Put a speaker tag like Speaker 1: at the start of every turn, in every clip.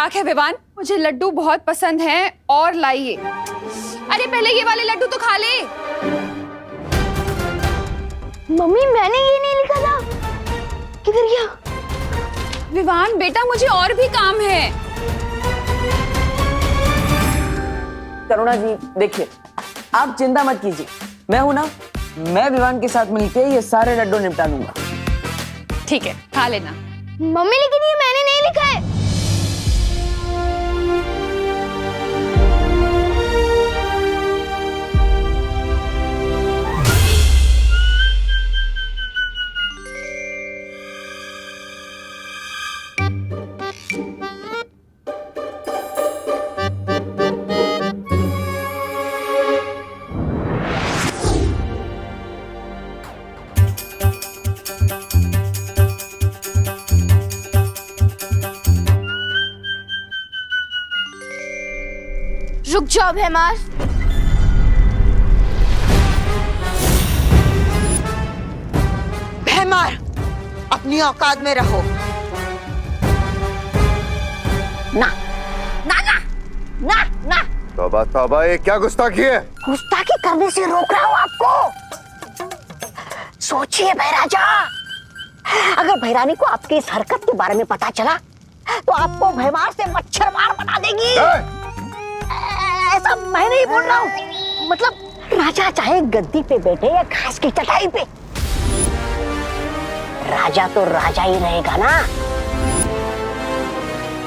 Speaker 1: मजाक है विवान, मुझे लड्डू बहुत पसंद हैं और लाइए। अरे पहले ये वाले लड्डू तो खा ले।
Speaker 2: मम्मी मैंने ये नहीं लिखा था, किधर गया?
Speaker 1: विवान बेटा मुझे और भी काम है।
Speaker 3: करुणा जी देखिए, आप चिंता मत कीजिए, मैं हूं ना, मैं विवान के साथ मिलके ये सारे लड्डू निपटा लूंगा।
Speaker 1: ठीक है खा लेना।
Speaker 2: मम्मी लेकिन ये मैंने नहीं लिखा है। रुक जाओ भैमार।
Speaker 4: भैमार अपनी औकात में रहो।
Speaker 2: ना ना ना ना ना,
Speaker 5: तौबा तौबा, ये क्या गुस्ताखी है?
Speaker 2: गुस्ताखी करने से रोक रहा हूं आपको। सोचिए भैराजा, अगर भैरानी को आपकी इस हरकत के बारे में पता चला तो आपको भैमार से मच्छर मार बना देगी। ऐसा मैं नहीं बोल रहा हूँ, मतलब राजा चाहे गद्दी पे बैठे या घास की चटाई पे, राजा तो राजा ही रहेगा ना।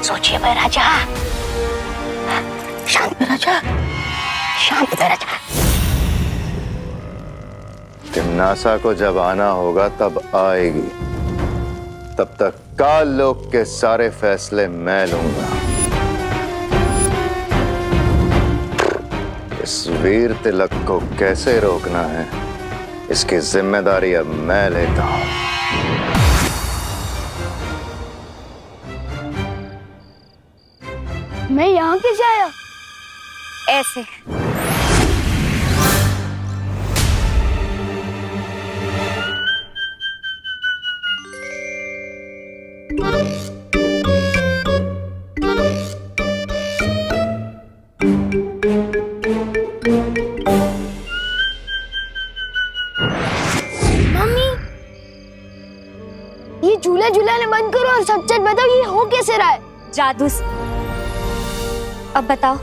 Speaker 2: सोचिए भाई राजा, शांत राजा, शांत राजा।
Speaker 5: तिम्नासा को जब आना होगा तब आएगी, तब तक काल लोक के सारे फैसले मैं लूंगा। इस वीर तिलक को कैसे रोकना है, इसकी जिम्मेदारी अब मैं लेता हूं।
Speaker 2: मैं यहाँ कैसे आया?
Speaker 1: ऐसे।
Speaker 2: झूला झूलाने बंद करो और सच सच बताओ, ये हो कैसे रहा है?
Speaker 6: जादू। अब बताओ,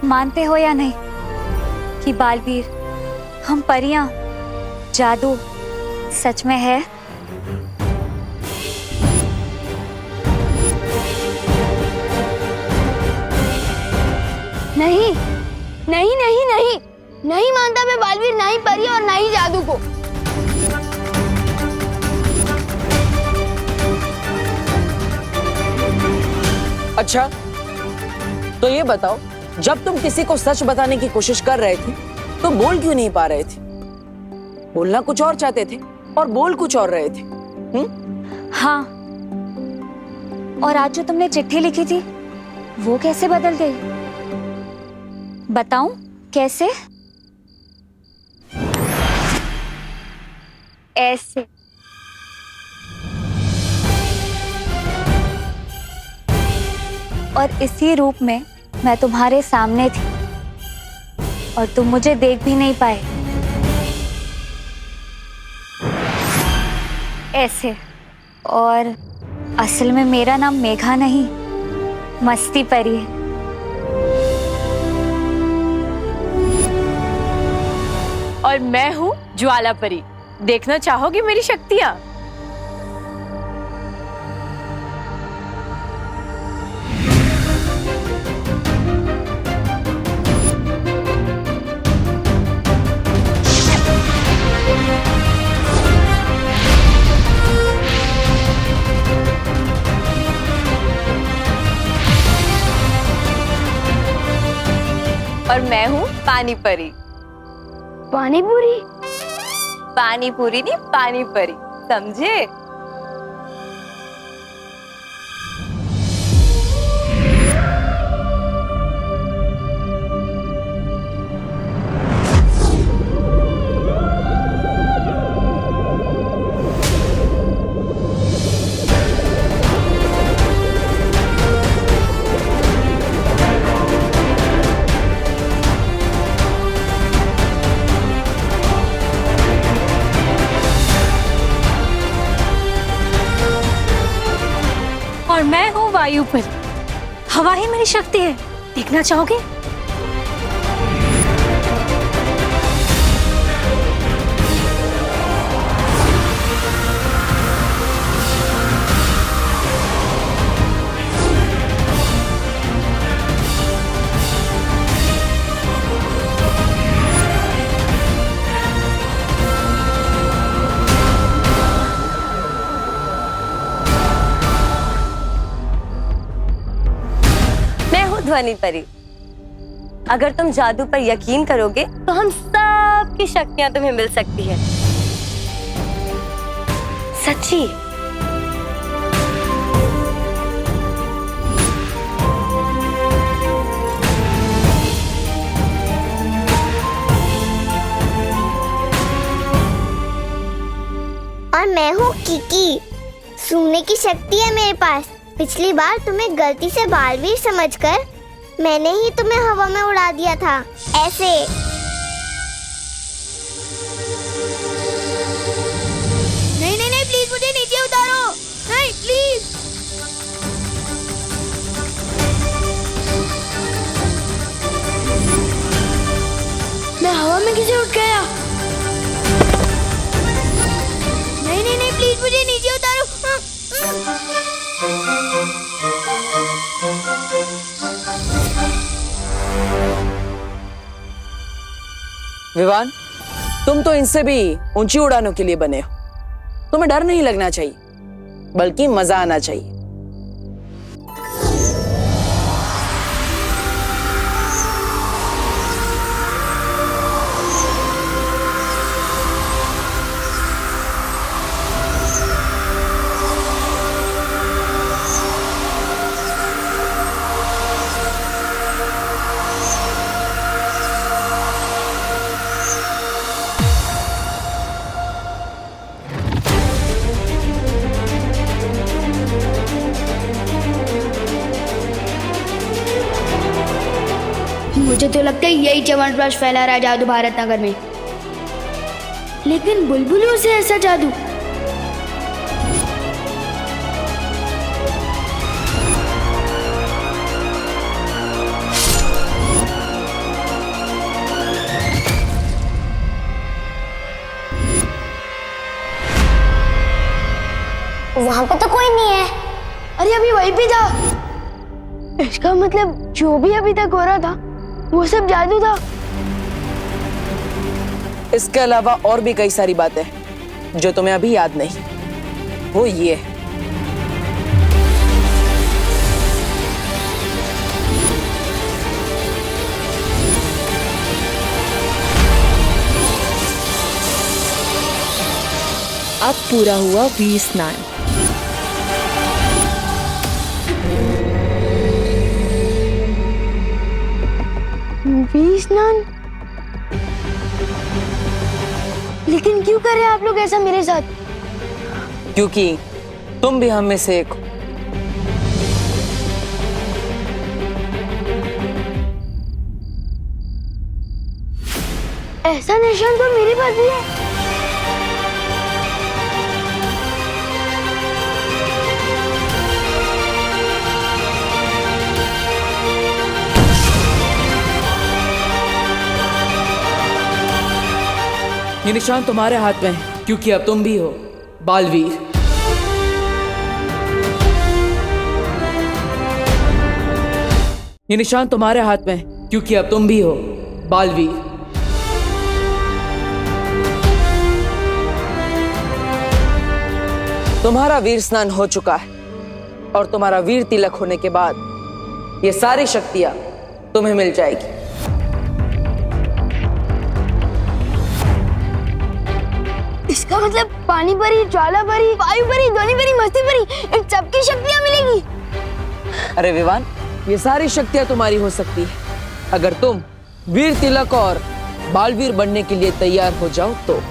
Speaker 6: मानते हो या नहीं कि बालवीर, हम परियां, जादू सच में है?
Speaker 2: नहीं नहीं नहीं नहीं नहीं मानता मैं बालवीर, ना ही परी और ना ही जादू को।
Speaker 3: अच्छा तो ये बताओ, जब तुम किसी को सच बताने की कोशिश कर रहे थे तो बोल क्यों नहीं पा रहे थे? बोलना कुछ और चाहते थे और बोल कुछ और रहे थे।
Speaker 6: हाँ, और आज जो तुमने चिट्ठी लिखी थी वो कैसे बदल गई? बताऊं कैसे? ऐसे। और इसी रूप में मैं तुम्हारे सामने थी और तुम मुझे देख भी नहीं पाए। ऐसे। और असल में मेरा नाम मेघा नहीं, मस्ती परी है।
Speaker 7: और मैं हूँ ज्वाला परी। देखना चाहोगी मेरी शक्तियाँ? और मैं हूँ पानी परी।
Speaker 2: पानी पूरी?
Speaker 7: पानी पूरी नहीं, पानी परी, समझे?
Speaker 8: और मैं हूँ वायु पर। हवा ही मेरी शक्ति है, देखना चाहोगे?
Speaker 9: ध्वनि परी। अगर तुम जादू पर यकीन करोगे तो हम सब की शक्तियां तुम्हें मिल सकती है। सच्ची।
Speaker 10: और मैं हूँ किकी, सूंघने की शक्ति है मेरे पास। पिछली बार तुम्हें गलती से बालवीर समझकर मैंने ही तुम्हें हवा में उड़ा दिया था, ऐसे। नहीं नहीं नहीं, प्लीज मुझे नीचे उतारो, नहीं प्लीज। मैं हवा में कैसे उठ गया? नहीं नहीं नहीं, प्लीज मुझे नीचे उतारो।
Speaker 3: विवान, तुम तो इनसे भी ऊंची उड़ानों के लिए बने हो। तुम्हें डर नहीं लगना चाहिए, बल्कि मजा आना चाहिए।
Speaker 10: मुझे तो लगता है यही च्यवनप्राश फैला रहा है जादू भारत नगर में। लेकिन बुलबुलों से ऐसा जादू? वहां पे तो कोई नहीं है। अरे अभी वहीं पे था। इसका मतलब जो भी अभी तक हो रहा था वो सब जादू था।
Speaker 3: इसके अलावा और भी कई सारी बातें जो तुम्हें अभी याद नहीं। वो ये है,
Speaker 7: अब पूरा हुआ वीर स्नान।
Speaker 10: वीर स्नान? लेकिन क्यों कर रहे हैं आप लोग ऐसा मेरे साथ?
Speaker 3: क्योंकि तुम भी हम में से एक हो।
Speaker 10: ऐसा निशान तो मेरे पास भी है।
Speaker 11: ये निशान तुम्हारे हाथ में है, क्योंकि अब तुम भी हो बालवीर। ये निशान तुम्हारे हाथ में है, क्योंकि अब तुम भी हो बालवीर।
Speaker 3: तुम्हारा वीर स्नान हो चुका है और तुम्हारा वीर तिलक होने के बाद ये सारी शक्तियां तुम्हें मिल जाएगी।
Speaker 10: इसका मतलब पानी परी, ज्वाला परी, वायु परी, ध्वनि परी, मस्ती परी, इन सबकी शक्तियां मिलेगी।
Speaker 3: अरे विवान, ये सारी शक्तियां तुम्हारी हो सकती है अगर तुम वीर तिलक और बालवीर बनने के लिए तैयार हो जाओ तो।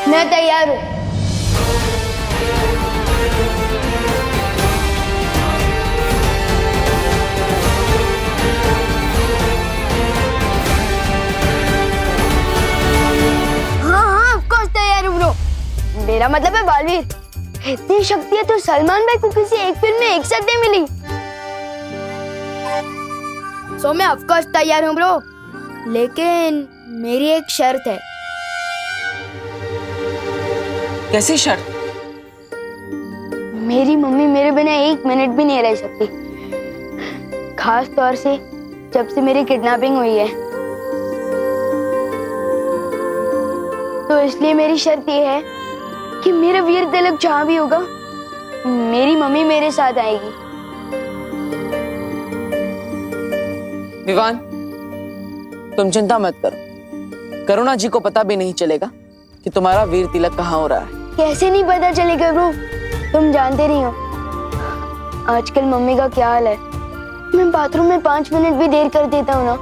Speaker 10: मैं तैयार हूँ। मेरा मतलब है बालवीर। इतनी शक्तियां तो सलमान भाई को किसी एक फिल्म में एक साथ नहीं मिली। सो मैं ऑफ कोर्स तैयार हूँ ब्रो, लेकिन मेरी एक शर्त है।
Speaker 3: कैसी शर्त?
Speaker 10: मेरी मम्मी मेरे बिना एक मिनट भी नहीं रह सकती, खास तौर से जब से मेरी किडनैपिंग हुई है। तो इसलिए मेरी शर्त ये है कि मेरा वीर तिलक जहाँ भी होगा, मेरी मम्मी मेरे साथ आएगी।
Speaker 3: विवान, तुम चिंता मत करो। करुणा जी को पता भी नहीं चलेगा कि तुम्हारा वीर तिलक कहाँ हो रहा है।
Speaker 10: कैसे नहीं पता चलेगा ब्रो, तुम जानते नहीं हो आजकल मम्मी का क्या हाल है। मैं बाथरूम में 5 मिनट भी देर कर देता हूँ ना,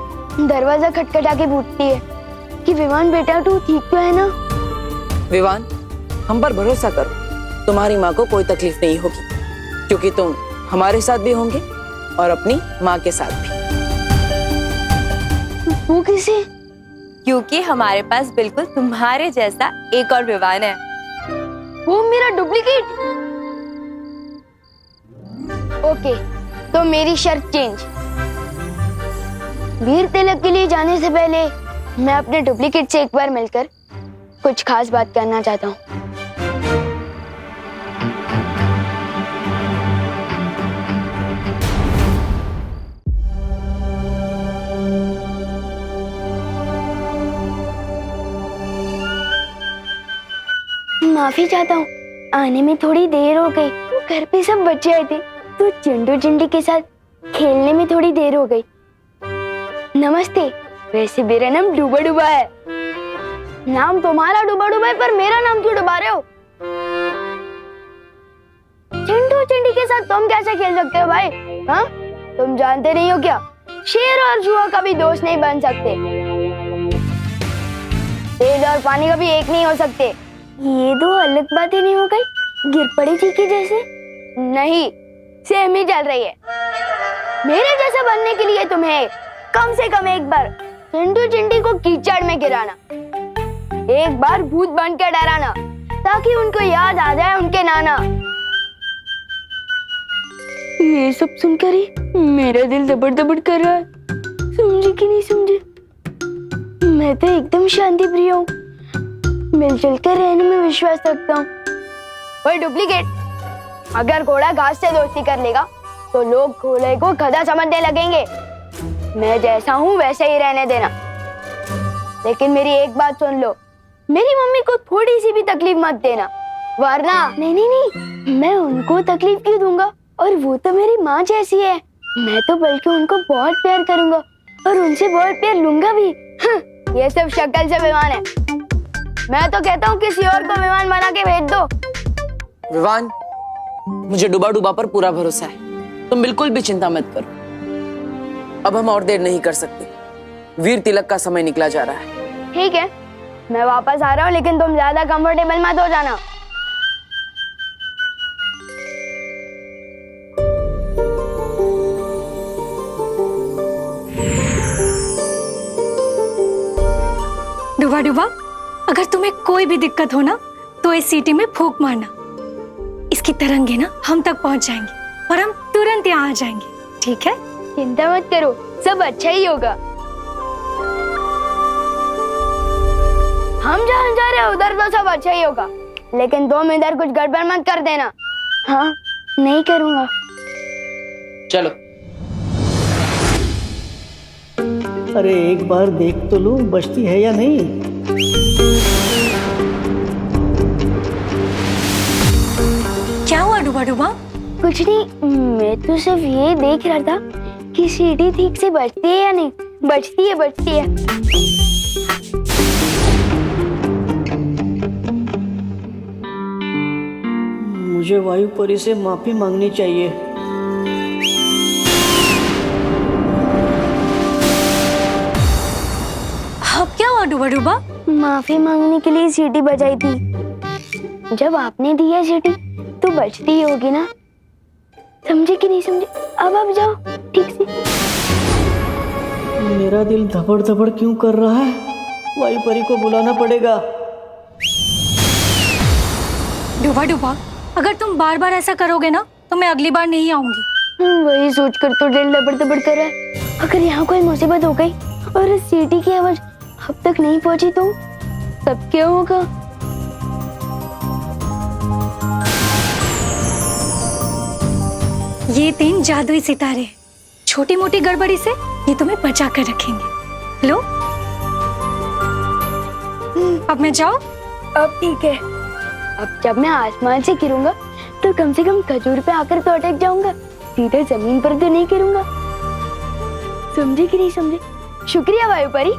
Speaker 10: दरवाजा खटखटा के पूछती है कि विवान बेटा तू ठीक तो है ना।
Speaker 3: विवान, हम पर भरोसा करो, तुम्हारी माँ को कोई तकलीफ नहीं होगी, क्योंकि तुम हमारे साथ भी होंगे और अपनी माँ के साथ भी।
Speaker 10: वो किसे?
Speaker 9: क्योंकि हमारे पास बिल्कुल तुम्हारे जैसा एक और विवान है।
Speaker 10: वो मेरा डुप्लीकेट? ओके, तो मेरी शर्त चेंज। वीर तिलक के लिए जाने से पहले मैं अपने डुप्लीकेट से एक बार मिलकर कुछ खास बात करना चाहता हूँ। माफी चाहता हूँ, आने में थोड़ी देर हो गई। घर पे सब बच्चे आए थे तो चिंटू चिंटी के साथ खेलने में थोड़ी देर हो गई। नमस्ते, वैसे मेरा नाम डूबा डूबा है। नाम तुम्हारा डूबा डूबा है, पर मेरा नाम क्यों डुबा रहे हो? चिंटू चिंटी के साथ तुम कैसे खेल सकते हो भाई? हाँ, तुम जानते नहीं हो क्या, शेर और जुआ कभी दोस्त नहीं बन सकते। तेल और पानी कभी एक नहीं हो सकते। ये दो अलग बातें नहीं हो गई? गिर पड़ी थी कि जैसे? नहीं, सेम ही चल रही है। मेरे जैसा बनने के लिए तुम्हें कम से कम एक बार चिंटू चिंटी को कीचड़ में गिराना, एक बार भूत बनकर डराना, ताकि उनको याद आ जाए उनके नाना। ये सब सुनकर ही मेरा दिल दबड़ दबड़ कर रहा है। समझे कि नहीं समझे? मैं तो एकदम शांति प्रिय हूँ, मिलजुल कर रहने में विश्वास रखता हूँ। वही डुप्लीकेट, अगर घोड़ा घास से दोस्ती कर लेगा तो लोग घोड़े को गधा समझने लगेंगे। मैं जैसा हूँ वैसे ही रहने देना। लेकिन मेरी एक बात सुन लो, मेरी मम्मी को थोड़ी सी भी तकलीफ मत देना, वरना नहीं नहीं नहीं, मैं उनको तकलीफ क्यों दूंगा? और वो तो मेरी माँ जैसी है। मैं तो बल्कि उनको बहुत प्यार करूंगा और उनसे बहुत प्यार लूंगा भी। ये सब शक्ल से विमान है। मैं तो कहता हूँ किसी और को विमान बना के भेज दो।
Speaker 3: विवान, मुझे डूबा डूबा पर पूरा भरोसा है, तुम बिल्कुल भी चिंता मत करो। अब हम और देर नहीं कर सकते, वीर तिलक का समय निकला जा रहा है।
Speaker 10: ठीक है, मैं वापस आ रहा हूँ, लेकिन तुम ज्यादा कंफर्टेबल मत हो जाना।
Speaker 8: डुबा डुबा, अगर तुम्हें कोई भी दिक्कत हो ना तो इस सीटी में फूंक मारना। इसकी तरंगे ना हम तक पहुंच जाएंगी और हम तुरंत यहाँ आ जाएंगे, ठीक है?
Speaker 10: चिंता मत करो, सब अच्छा ही होगा। हम जहाँ जा रहे हैं उधर तो सब अच्छा ही होगा, लेकिन तुम इधर कुछ गड़बड़ मत कर देना। हाँ, नहीं करूँगा।
Speaker 3: चलो।
Speaker 12: अरे एक बार देख तो लूं बचती है या नहीं।
Speaker 8: क्या हुआ डुबा डुबा?
Speaker 10: कुछ नहीं, मैं तो सिर्फ ये देख रहा था कि सीढ़ी ठीक से बचती है या नहीं। बचती है, बचती है।
Speaker 12: मुझे वायु परी से माफी मांगनी चाहिए।
Speaker 8: अब क्या हुआ डुबा डुबा?
Speaker 10: माफी मांगने के लिए सीटी बजाई थी। जब आपने दी है सीटी तो बचती ही होगी ना। समझे कि नहीं समझे? अब आप जाओ ठीक से।
Speaker 12: मेरा दिल धबड़ धबड़ क्यों कर रहा है? वायु परी को बुलाना पड़ेगा।
Speaker 8: डुबा डुबा, अगर तुम बार बार ऐसा करोगे ना तो मैं अगली बार नहीं आऊंगी।
Speaker 6: वही सोचकर तो दिल दबड़ दबड़ कर रहा है। अगर यहाँ कोई मुसीबत हो गई और इस सीटी की आवाज अब तक नहीं पहुंची तो तब क्या होगा?
Speaker 8: ये 3 जादुई सितारे, छोटी मोटी गड़बड़ी से ये तुम्हें बचा कर रखेंगे। लो, अब मैं जाऊं?
Speaker 6: अब ठीक है। अब जब मैं आसमान से गिरूंगा तो कम से कम खजूर पे आकर तो अटक जाऊंगा, सीधे जमीन पर तो नहीं गिरूंगा। समझे कि नहीं समझे? शुक्रिया वायु परी।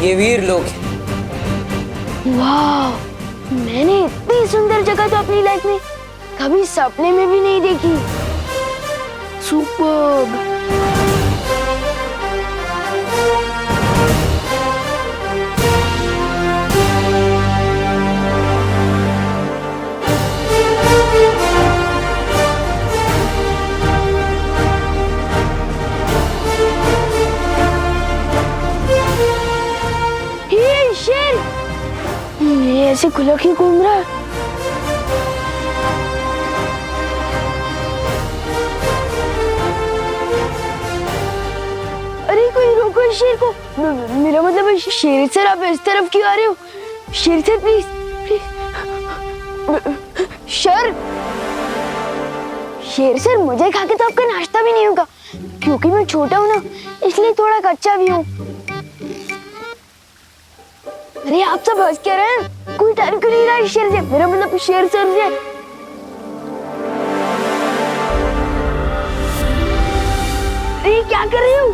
Speaker 3: ये वीर लोग हैं।
Speaker 6: वाह, मैंने इतनी सुंदर जगह तो अपनी लाइफ में कभी सपने में भी नहीं देखी। सुपर्ब। ये शेर, ये ऐसे खुला क्यों घूम रहा है? अरे कोई रोको इस शेर को। मेरा मतलब है शेर सर, आप इस तरफ क्यों आ रहे हो? शेर सर प्लीज प्लीज। शेर सर, मुझे खा के तो आपका नाश्ता भी नहीं होगा, क्योंकि मैं छोटा हूँ ना, इसलिए थोड़ा कच्चा भी हूँ। अरे आप सब हंस क्या रहे हैं? कोई डर क्यों नहीं रहा है शेर से? मेरा मतलब शेर सर से। अरे क्या कर रही हो?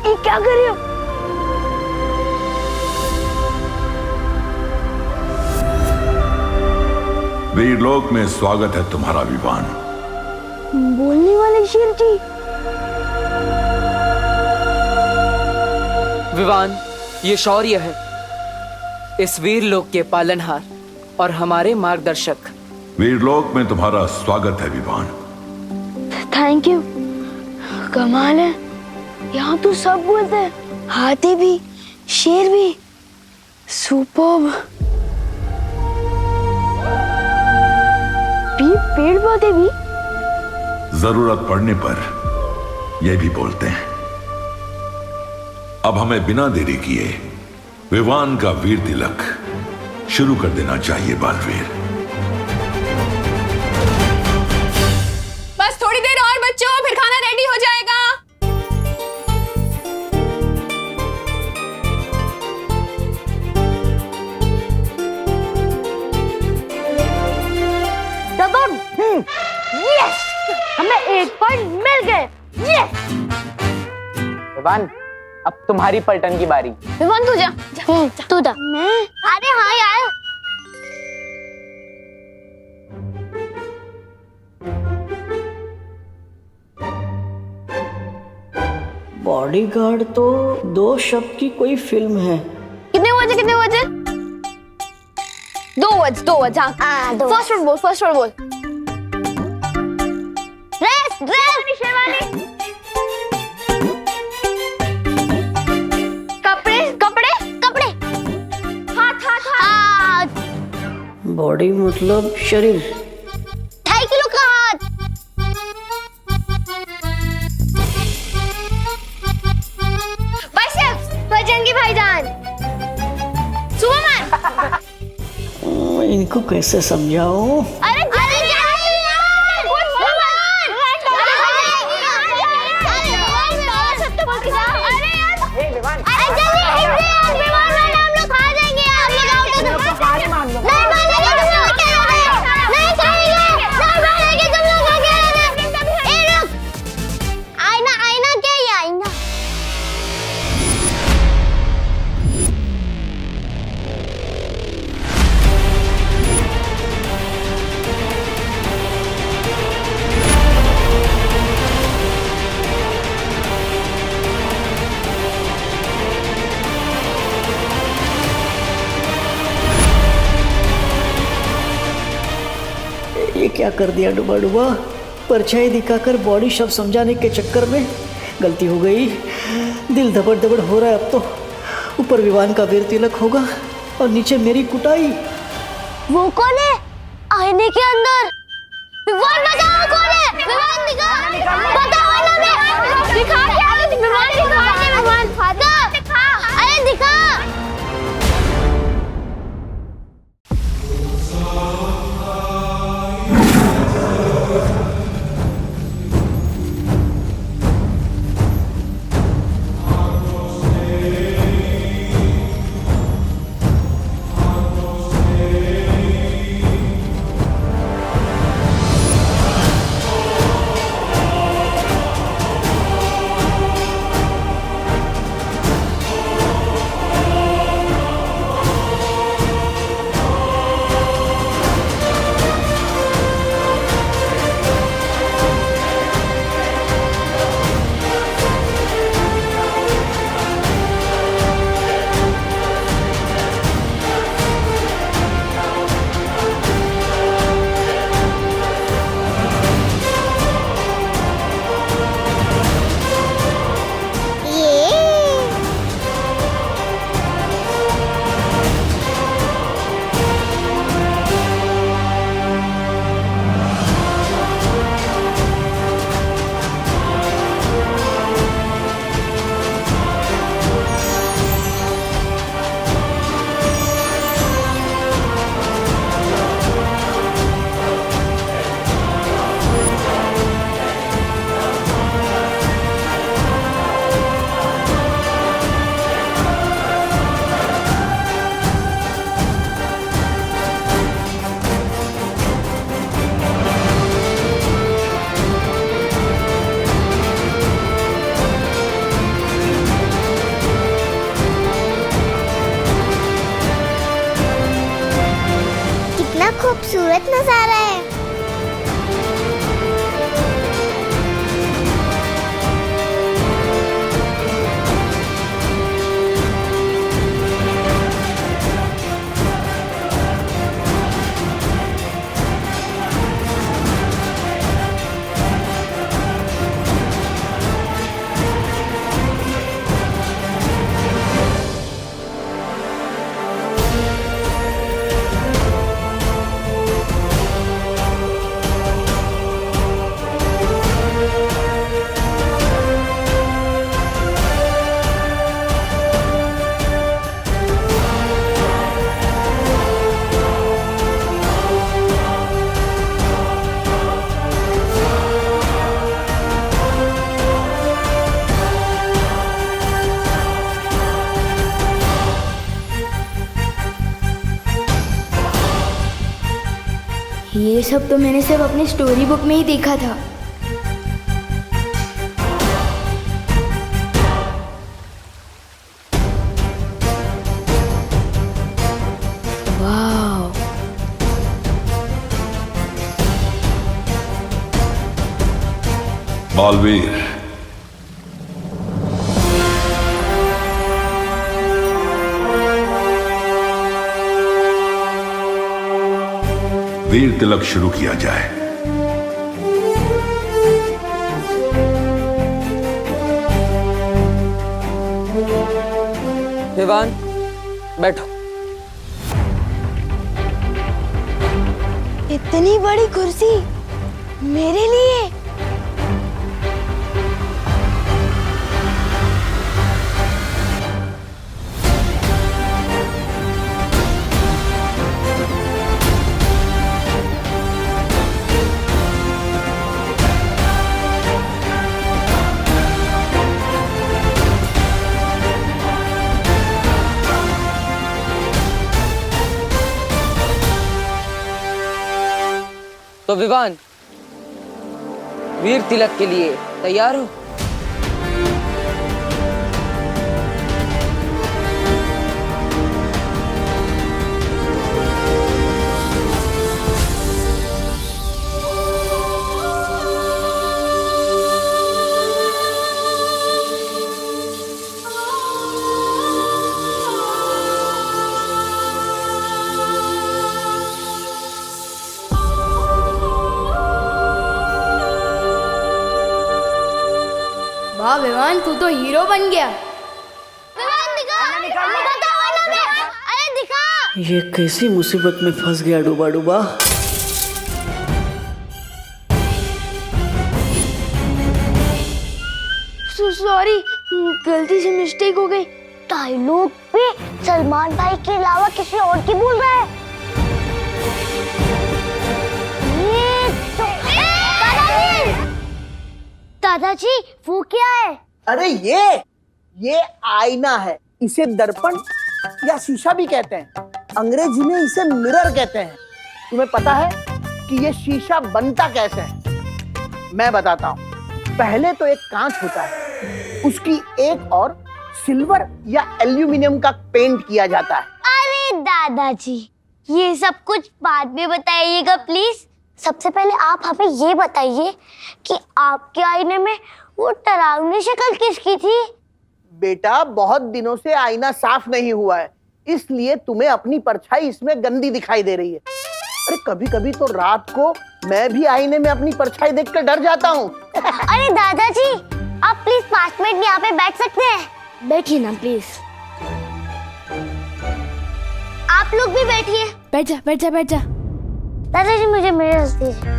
Speaker 6: ये क्या कर रही हो?
Speaker 13: वीरलोक में स्वागत है तुम्हारा विवान।
Speaker 6: बोलने वाले शेर जी।
Speaker 11: विवान, ये शौर्य है, इस वीर लोक के पालनहार और हमारे मार्गदर्शक।
Speaker 13: वीरलोक में तुम्हारा स्वागत है विवान।
Speaker 6: Thank you. कमाल है, यहाँ तो सब बोलते हैं, हाथी भी, शेर भी। सुपर्ब। पेड़ पौधे भी।
Speaker 13: जरूरत पड़ने पर यह भी बोलते हैं। अब हमें बिना देरी किए विवान का वीर तिलक शुरू कर देना चाहिए बालवीर।
Speaker 1: बस थोड़ी देर और बच्चों, फिर खाना रेडी हो जाएगा।
Speaker 6: यस, हमें 1 पॉइंट मिल गए। यस।
Speaker 3: विवान, अब तुम्हारी पलटन की बारी।
Speaker 1: विवान तू जा,
Speaker 6: तू जा। मैं?
Speaker 10: अरे हाँ यार,
Speaker 12: बॉडीगार्ड तो 2 शब्द की कोई फिल्म है।
Speaker 1: कितने बजे 2 वर्ड्स। हाँ, फर्स्ट वर्ड बोल। ड्रेस शेरवानी। कपड़े। हाथ।
Speaker 12: बॉडी मतलब शरीर।
Speaker 10: 2.5 किलो का हाथ। बाइसेप्स, बजरंगी भाईजान। सुपरमैन।
Speaker 12: इनको कैसे समझाऊं?
Speaker 10: अरे
Speaker 12: ये क्या कर दिया डुबा डुबा। परछाई दिखाकर बॉडी शब्द समझाने के चक्कर में गलती हो गई। दिल धबड़ धबड़ हो रहा है अब तो। ऊपर विवान का वीर तिलक होगा और नीचे मेरी कुटाई।
Speaker 10: वो कौन है आईने के अंदर? विवान बताओ कौन है? विवान दिखा, बताओ ना बे। दिखा क्या? विवान दिखा, विवान फादर दिखा, अरे दिखा। खूबसूरत नजारा है।
Speaker 6: ये सब तो मैंने सिर्फ अपनी स्टोरी बुक में ही देखा था। वाह,
Speaker 13: बालवीर, वीर तिलक शुरू किया जाए।
Speaker 3: विवान, बैठो।
Speaker 6: इतनी बड़ी कुर्सी मेरे लिए?
Speaker 3: तो विवान, वीर तिलक के लिए तैयार हो?
Speaker 6: वाह विवान, तू तो हीरो बन गया।
Speaker 10: अरे दिखा।
Speaker 12: ये कैसी मुसीबत में फंस गया डूबा डूबा।
Speaker 6: सॉरी, गलती से मिस्टेक हो गई।
Speaker 10: डायलॉग पे सलमान भाई के अलावा किसी और की बोल रहा है। ये तो दादाजी वो क्या है?
Speaker 14: अरे ये आईना है। इसे दर्पण या शीशा भी कहते हैं। अंग्रेजी में इसे मिरर कहते हैं। तुम्हें पता है कि ये शीशा बनता कैसे है? मैं बताता हूँ। पहले तो एक कांच होता है, उसकी एक और सिल्वर या एल्यूमिनियम का पेंट किया जाता है।
Speaker 10: अरे दादाजी, ये सब कुछ बाद में बताइएगा प्लीज। सबसे पहले आप हमें ये बताइए कि आपके आईने में वो डरावनी शक्ल किसकी थी?
Speaker 14: बेटा, बहुत दिनों से आईना साफ नहीं हुआ है, इसलिए तुम्हें अपनी परछाई इसमें गंदी दिखाई दे रही है। अरे कभी कभी तो रात को मैं भी आईने में अपनी परछाई देखकर डर जाता हूँ।
Speaker 10: अरे दादाजी, आप प्लीज 5 मिनट यहाँ पे बैठ सकते हैं?
Speaker 6: बैठिए ना प्लीज।
Speaker 10: आप लोग भी बैठिए।
Speaker 6: बैठ जा बैठ जा बैठ जा।
Speaker 10: दादाजी मुझे मिरर दीजिए।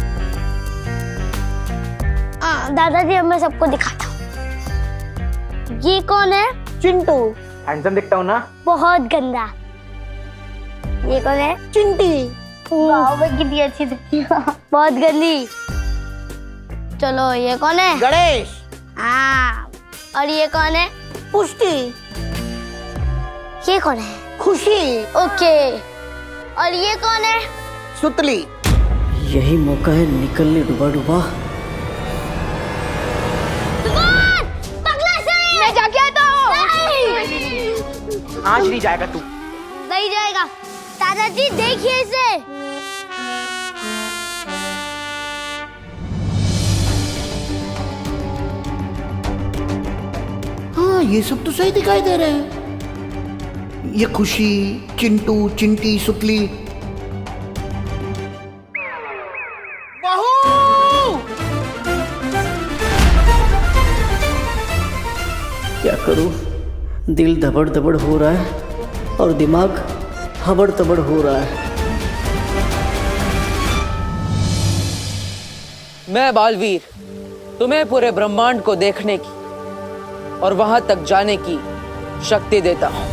Speaker 10: दादाजी अब मैं सबको दिखाता हूँ। ये कौन है?
Speaker 14: चिंटू।
Speaker 11: हैंडसम दिखता हूँ ना?
Speaker 10: बहुत गंदा। ये कौन है?
Speaker 14: चिंटी।
Speaker 10: वाह, वो कितनी अच्छी दिखती है। बहुत गंदी। चलो ये कौन है?
Speaker 14: गणेश।
Speaker 10: हाँ। और ये कौन है?
Speaker 14: पुष्टि।
Speaker 10: ये कौन है?
Speaker 14: खुशी।
Speaker 10: ओके। और ये कौन है?
Speaker 14: सुतली।
Speaker 12: यही मौका है निकलने डूबा डूबा।
Speaker 10: मैं जाके आता हूँ।
Speaker 11: आज नहीं जाएगा तू।
Speaker 10: नहीं जाएगा। दादाजी देखिए इसे।
Speaker 14: हाँ, ये सब तो सही दिखाई दे रहे हैं। ये खुशी, चिंटू, चिंटी, सुतली।
Speaker 12: क्या करूं? दिल धबड़ धबड़ हो रहा है और दिमाग हबड़ तबड़ हो रहा है।
Speaker 3: मैं बालवीर तुम्हें पूरे ब्रह्मांड को देखने की और वहां तक जाने की शक्ति देता हूं।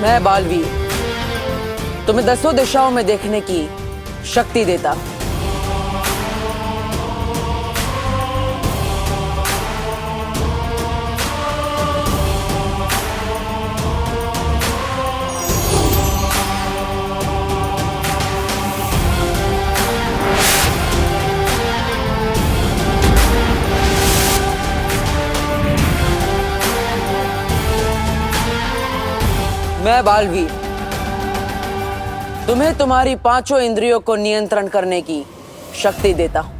Speaker 3: मैं बालवीर तुम्हें 10 दिशाओं में देखने की शक्ति देता हूं। मैं बालवीर तुम्हें तुम्हारी 5 इंद्रियों को नियंत्रण करने की शक्ति देता हूं।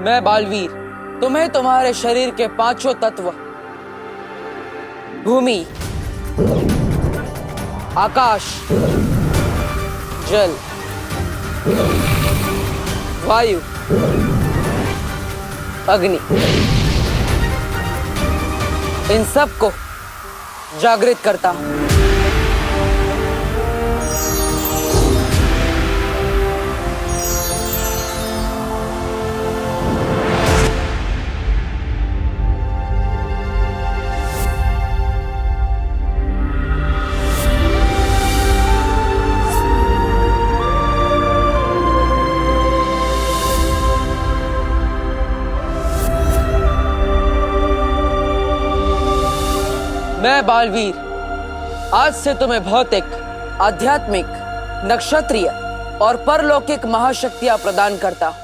Speaker 3: मैं बालवीर तुम्हें तुम्हारे शरीर के 5 तत्व भूमि, आकाश, जल, वायु, अग्नि, इन सब को जागृत करता हूं। बालवीर, आज से तुम्हें भौतिक, आध्यात्मिक, नक्षत्रीय और परलौकिक महाशक्तियां प्रदान करता हूं।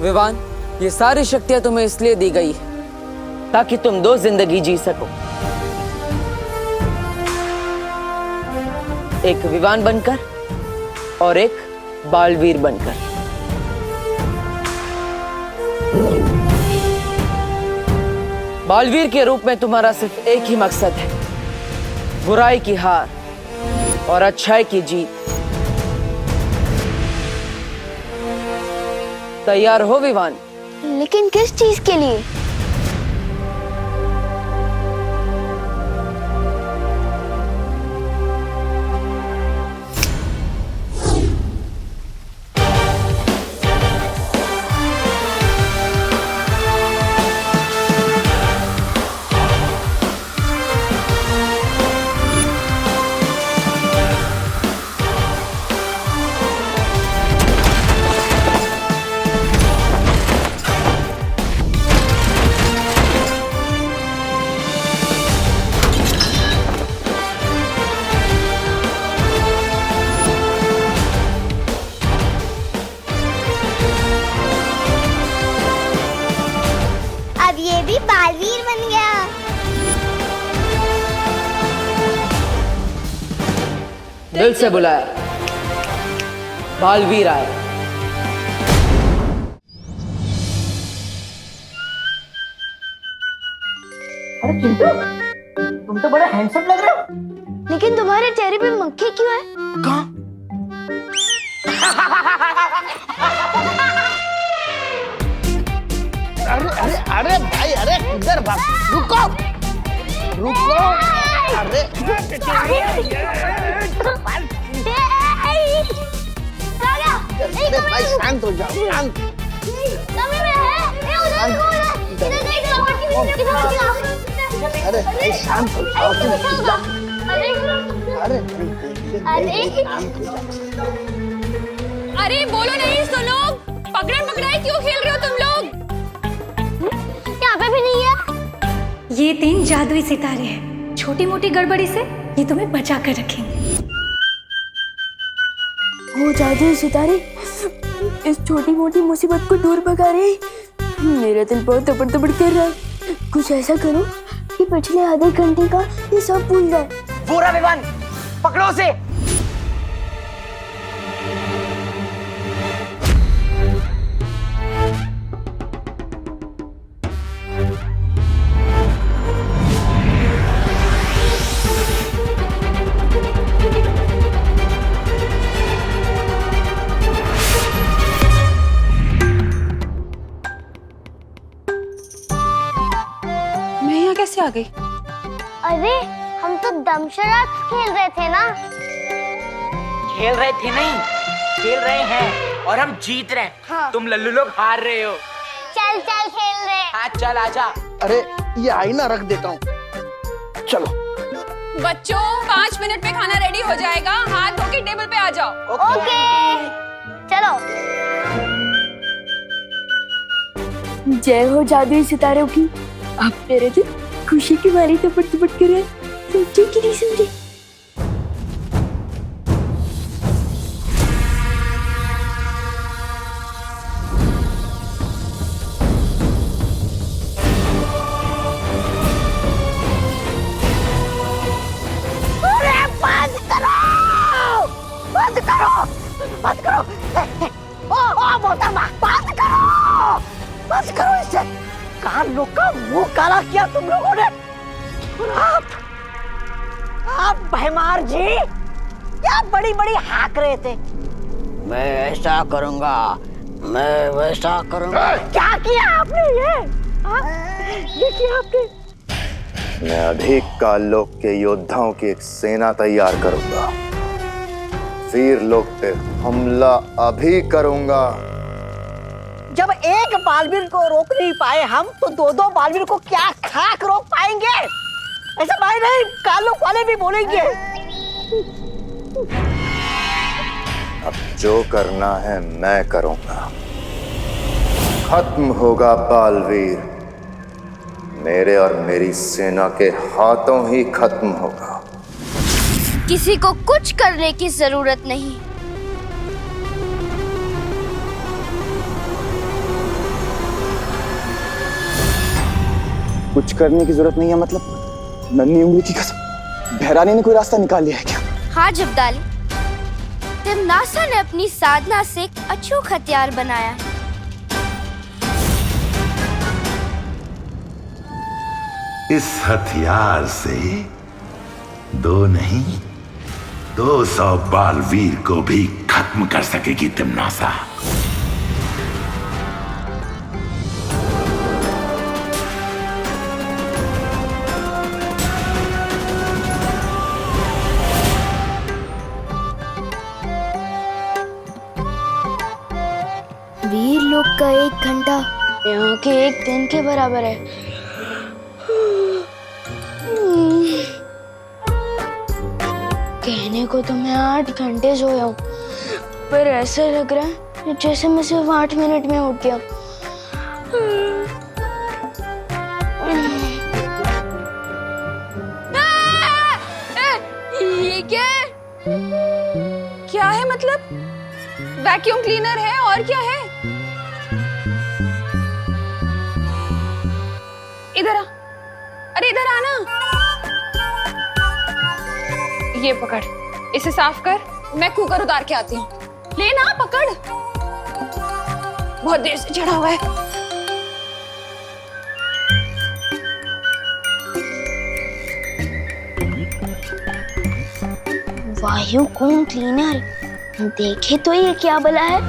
Speaker 3: विवान, ये सारी शक्तियां तुम्हें इसलिए दी गई है ताकि तुम 2 जिंदगी जी सको, एक विवान बनकर और एक बालवीर बनकर। बालवीर के रूप में तुम्हारा सिर्फ एक ही मकसद है, बुराई की हार और अच्छाई की जीत। तैयार हो विवान?
Speaker 6: लेकिन किस चीज के लिए?
Speaker 10: अब ये भी बालवीर बन गया।
Speaker 3: दिल से बुलाया, बालवीर आए।
Speaker 12: अरे चिंटू, तुम तो बड़ा हैंडसम लग रहे हो।
Speaker 6: लेकिन तुम्हारे चेहरे पे मक्खी क्यों है?
Speaker 14: कहाँ? अरे अरे अरे भाई, अरे इधर भाग, रुको रुको। अरे अरे भाई शांत हो जाओ, शांत। अरे भाई शांत हो जाओ, अरे
Speaker 1: अरे बोलो नहीं सुनो, पकड़न पकड़ाई क्यों खेल रहे हो तुम लोग?
Speaker 6: यहाँ पे भी नहीं है।
Speaker 8: ये 3 जादुई सितारे हैं, छोटी मोटी गड़बड़ी से ये तुम्हें बचा कर रखेंगे।
Speaker 6: वो जादुई सितारे इस छोटी मोटी मुसीबत को दूर भगा रहे। मेरा दिल बहुत तपड़ तपड़ कर रहा है। कुछ ऐसा करो कि पिछले आधे घंटे का ये सब भूल जाए।
Speaker 14: पूरा विवान, पकड़ो उसे।
Speaker 1: मैं यहाँ कैसे आ गई?
Speaker 10: अरे हम तो दमशराज खेल रहे थे ना।
Speaker 15: खेल रहे थे नहीं, खेल रहे हैं और हम जीत रहे हैं।
Speaker 10: हाँ।
Speaker 15: तुम लल्लू लोग हार रहे हो।
Speaker 10: चल चल खेल रहे।
Speaker 15: हाँ चल आजा।
Speaker 14: अरे ये आईना रख देता हूँ, चलो।
Speaker 1: बच्चों 5 मिनट में खाना रेडी हो जाएगा, हाथ धो के टेबल पे आ जाओ।
Speaker 10: ओके चलो।
Speaker 6: जय हो जादुई सितारों की। अब तेरे दिल खुशी की मारी तपड़ तपड़ कर रहे। समझे कि नहीं समझे?
Speaker 2: बंद करो, बंद करो। ओ मोहतरमा, बंद करो, बंद करो इसे। कान लोग का मुंह काला किया तुम लोगों ने। आप भैमार जी क्या बड़ी बड़ी हाक रहे थे। मैं ऐसा करूंगा, मैं वैसा करूंगा। क्या किया आपने ये? देखिए आपके।
Speaker 5: मैं अभी काललोक के योद्धाओं की एक सेना तैयार करूंगा। वीर लोक पे हमला अभी करूंगा।
Speaker 2: जब एक बालवीर को रोक नहीं पाए हम, तो दो दो बालवीर को क्या खाक रोक पाएंगे? ऐसा भाई नहीं, काललोक वाले भी बोलेंगे।
Speaker 5: अब जो करना है मैं करूंगा। खत्म होगा बालवीर, मेरे और मेरी सेना के हाथों ही खत्म होगा।
Speaker 10: किसी को कुछ करने की जरूरत नहीं।
Speaker 16: कुछ करने की जरूरत नहीं है मतलब? नन्ही उंगली की कसम, भैरानी ने कोई रास्ता निकाल लिया है क्या?
Speaker 10: हाँ जब्दाली, तिमनासा ने अपनी साधना से एक अचूक हथियार बनाया है।
Speaker 13: इस हथियार से 2 नहीं 200 बालवीर को भी खत्म कर सकेगी तिमनासा।
Speaker 6: वीर लोक का 1 घंटा यहाँ के 1 दिन के बराबर है। कहने को तो मैं 8 घंटे सोया हूँ, पर ऐसा लग रहा है जैसे मैं सिर्फ 8 मिनट में उठ गया।
Speaker 1: ये क्या है? क्या है मतलब? वैक्यूम क्लीनर है और क्या है? इधर आ, अरे इधर आना। ये पकड़, इसे साफ कर, मैं कुकर उतार के आती हूँ। लेना, पकड़। बहुत देर से चढ़ा हुआ है।
Speaker 6: वायुकुम क्लीनर, देखे तो ये क्या बला है?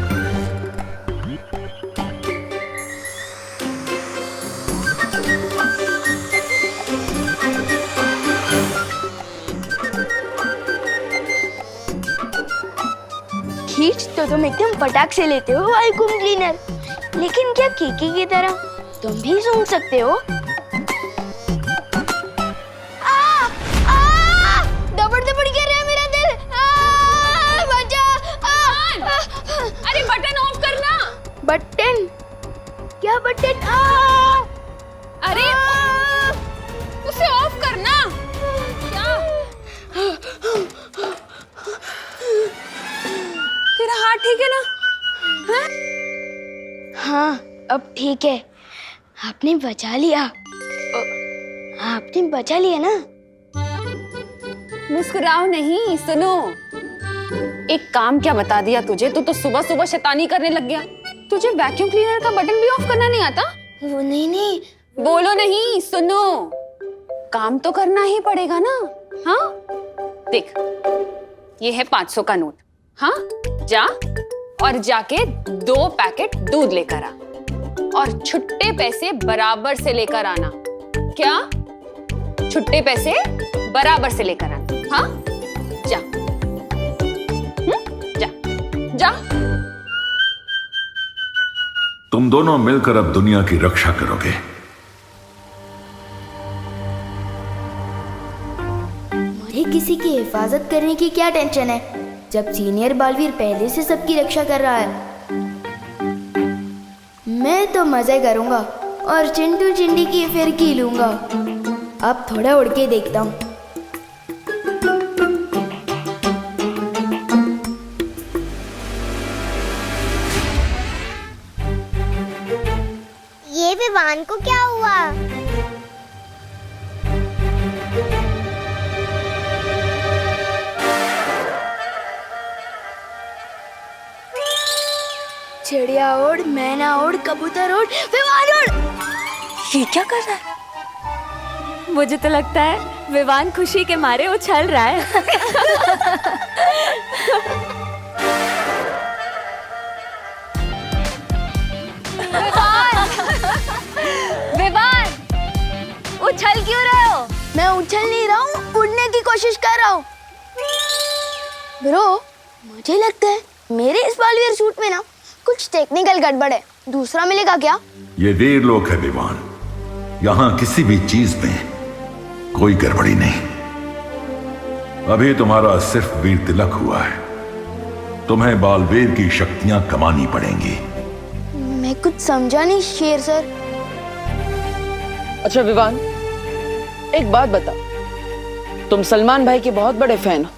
Speaker 6: खींच तो तुम एकदम फटाक से लेते हो वायुकुम क्लीनर, लेकिन क्या कीकी की तरह तुम भी सूंघ सकते हो?
Speaker 10: दबड़ दबड़ गिर रहा है मेरा दिल। बचा।
Speaker 1: अरे बटन ऑफ करना।
Speaker 6: बटन? क्या बटन?
Speaker 1: अरे उसे ऑफ करना। क्या? तेरा हाथ ठीक है ना? हाँ?
Speaker 6: हाँ, अब ठीक है। आपने बचा लिया। आपने बचा लिया ना?
Speaker 1: मुस्कुराओ नहीं, सुनो। एक काम क्या बता दिया तुझे? तू तो सुबह सुबह शैतानी करने लग गया। तुझे वैक्यूम क्लीनर का बटन भी ऑफ करना नहीं आता?
Speaker 6: वो नहीं।
Speaker 1: बोलो नहीं, सुनो। काम तो करना ही पड़ेगा ना। हाँ, देख, ये है 500 का नोट। हाँ, जा और जाके 2 पैकेट दूध लेकर आ और छुट्टे पैसे बराबर से लेकर आना। क्या? छुट्टे पैसे बराबर से लेकर आना। हाँ, जा। जा जा।
Speaker 13: तुम दोनों मिलकर अब दुनिया की रक्षा करोगे।
Speaker 6: मुझे किसी की हिफाजत करने की क्या टेंशन है, जब सीनियर बालवीर पहले से सबकी रक्षा कर रहा है। मैं तो मजे करूंगा और चिंटू चिंडी की फिरकी लूंगा। अब थोड़ा उड़ के देखता हूँ।
Speaker 10: ये विवान को क्या हुआ?
Speaker 6: चिड़िया उड़, मैना उड़, कबूतर उड़, विवान उड़।
Speaker 9: ये क्या कर रहा है? मुझे तो लगता है विवान खुशी के मारे उछल रहा है।
Speaker 6: उछल क्यों रहे हो? मैं उछल नहीं रहा हूँ, उड़ने की कोशिश कर रहा हूँ। ब्रो, मुझे लगता है मेरे इस बालवीर सूट में ना कुछ टेक्निकल गड़बड़ है। दूसरा मिलेगा क्या?
Speaker 13: ये वीरलोक है विवान, यहाँ किसी भी चीज में कोई गड़बड़ी नहीं। अभी तुम्हारा सिर्फ वीर तिलक हुआ है, तुम्हें बालवीर की शक्तियां कमानी पड़ेंगी।
Speaker 6: मैं कुछ समझा नहीं शेर सर।
Speaker 3: अच्छा विवान, एक बात बता, तुम सलमान भाई के बहुत बड़े फैन हो।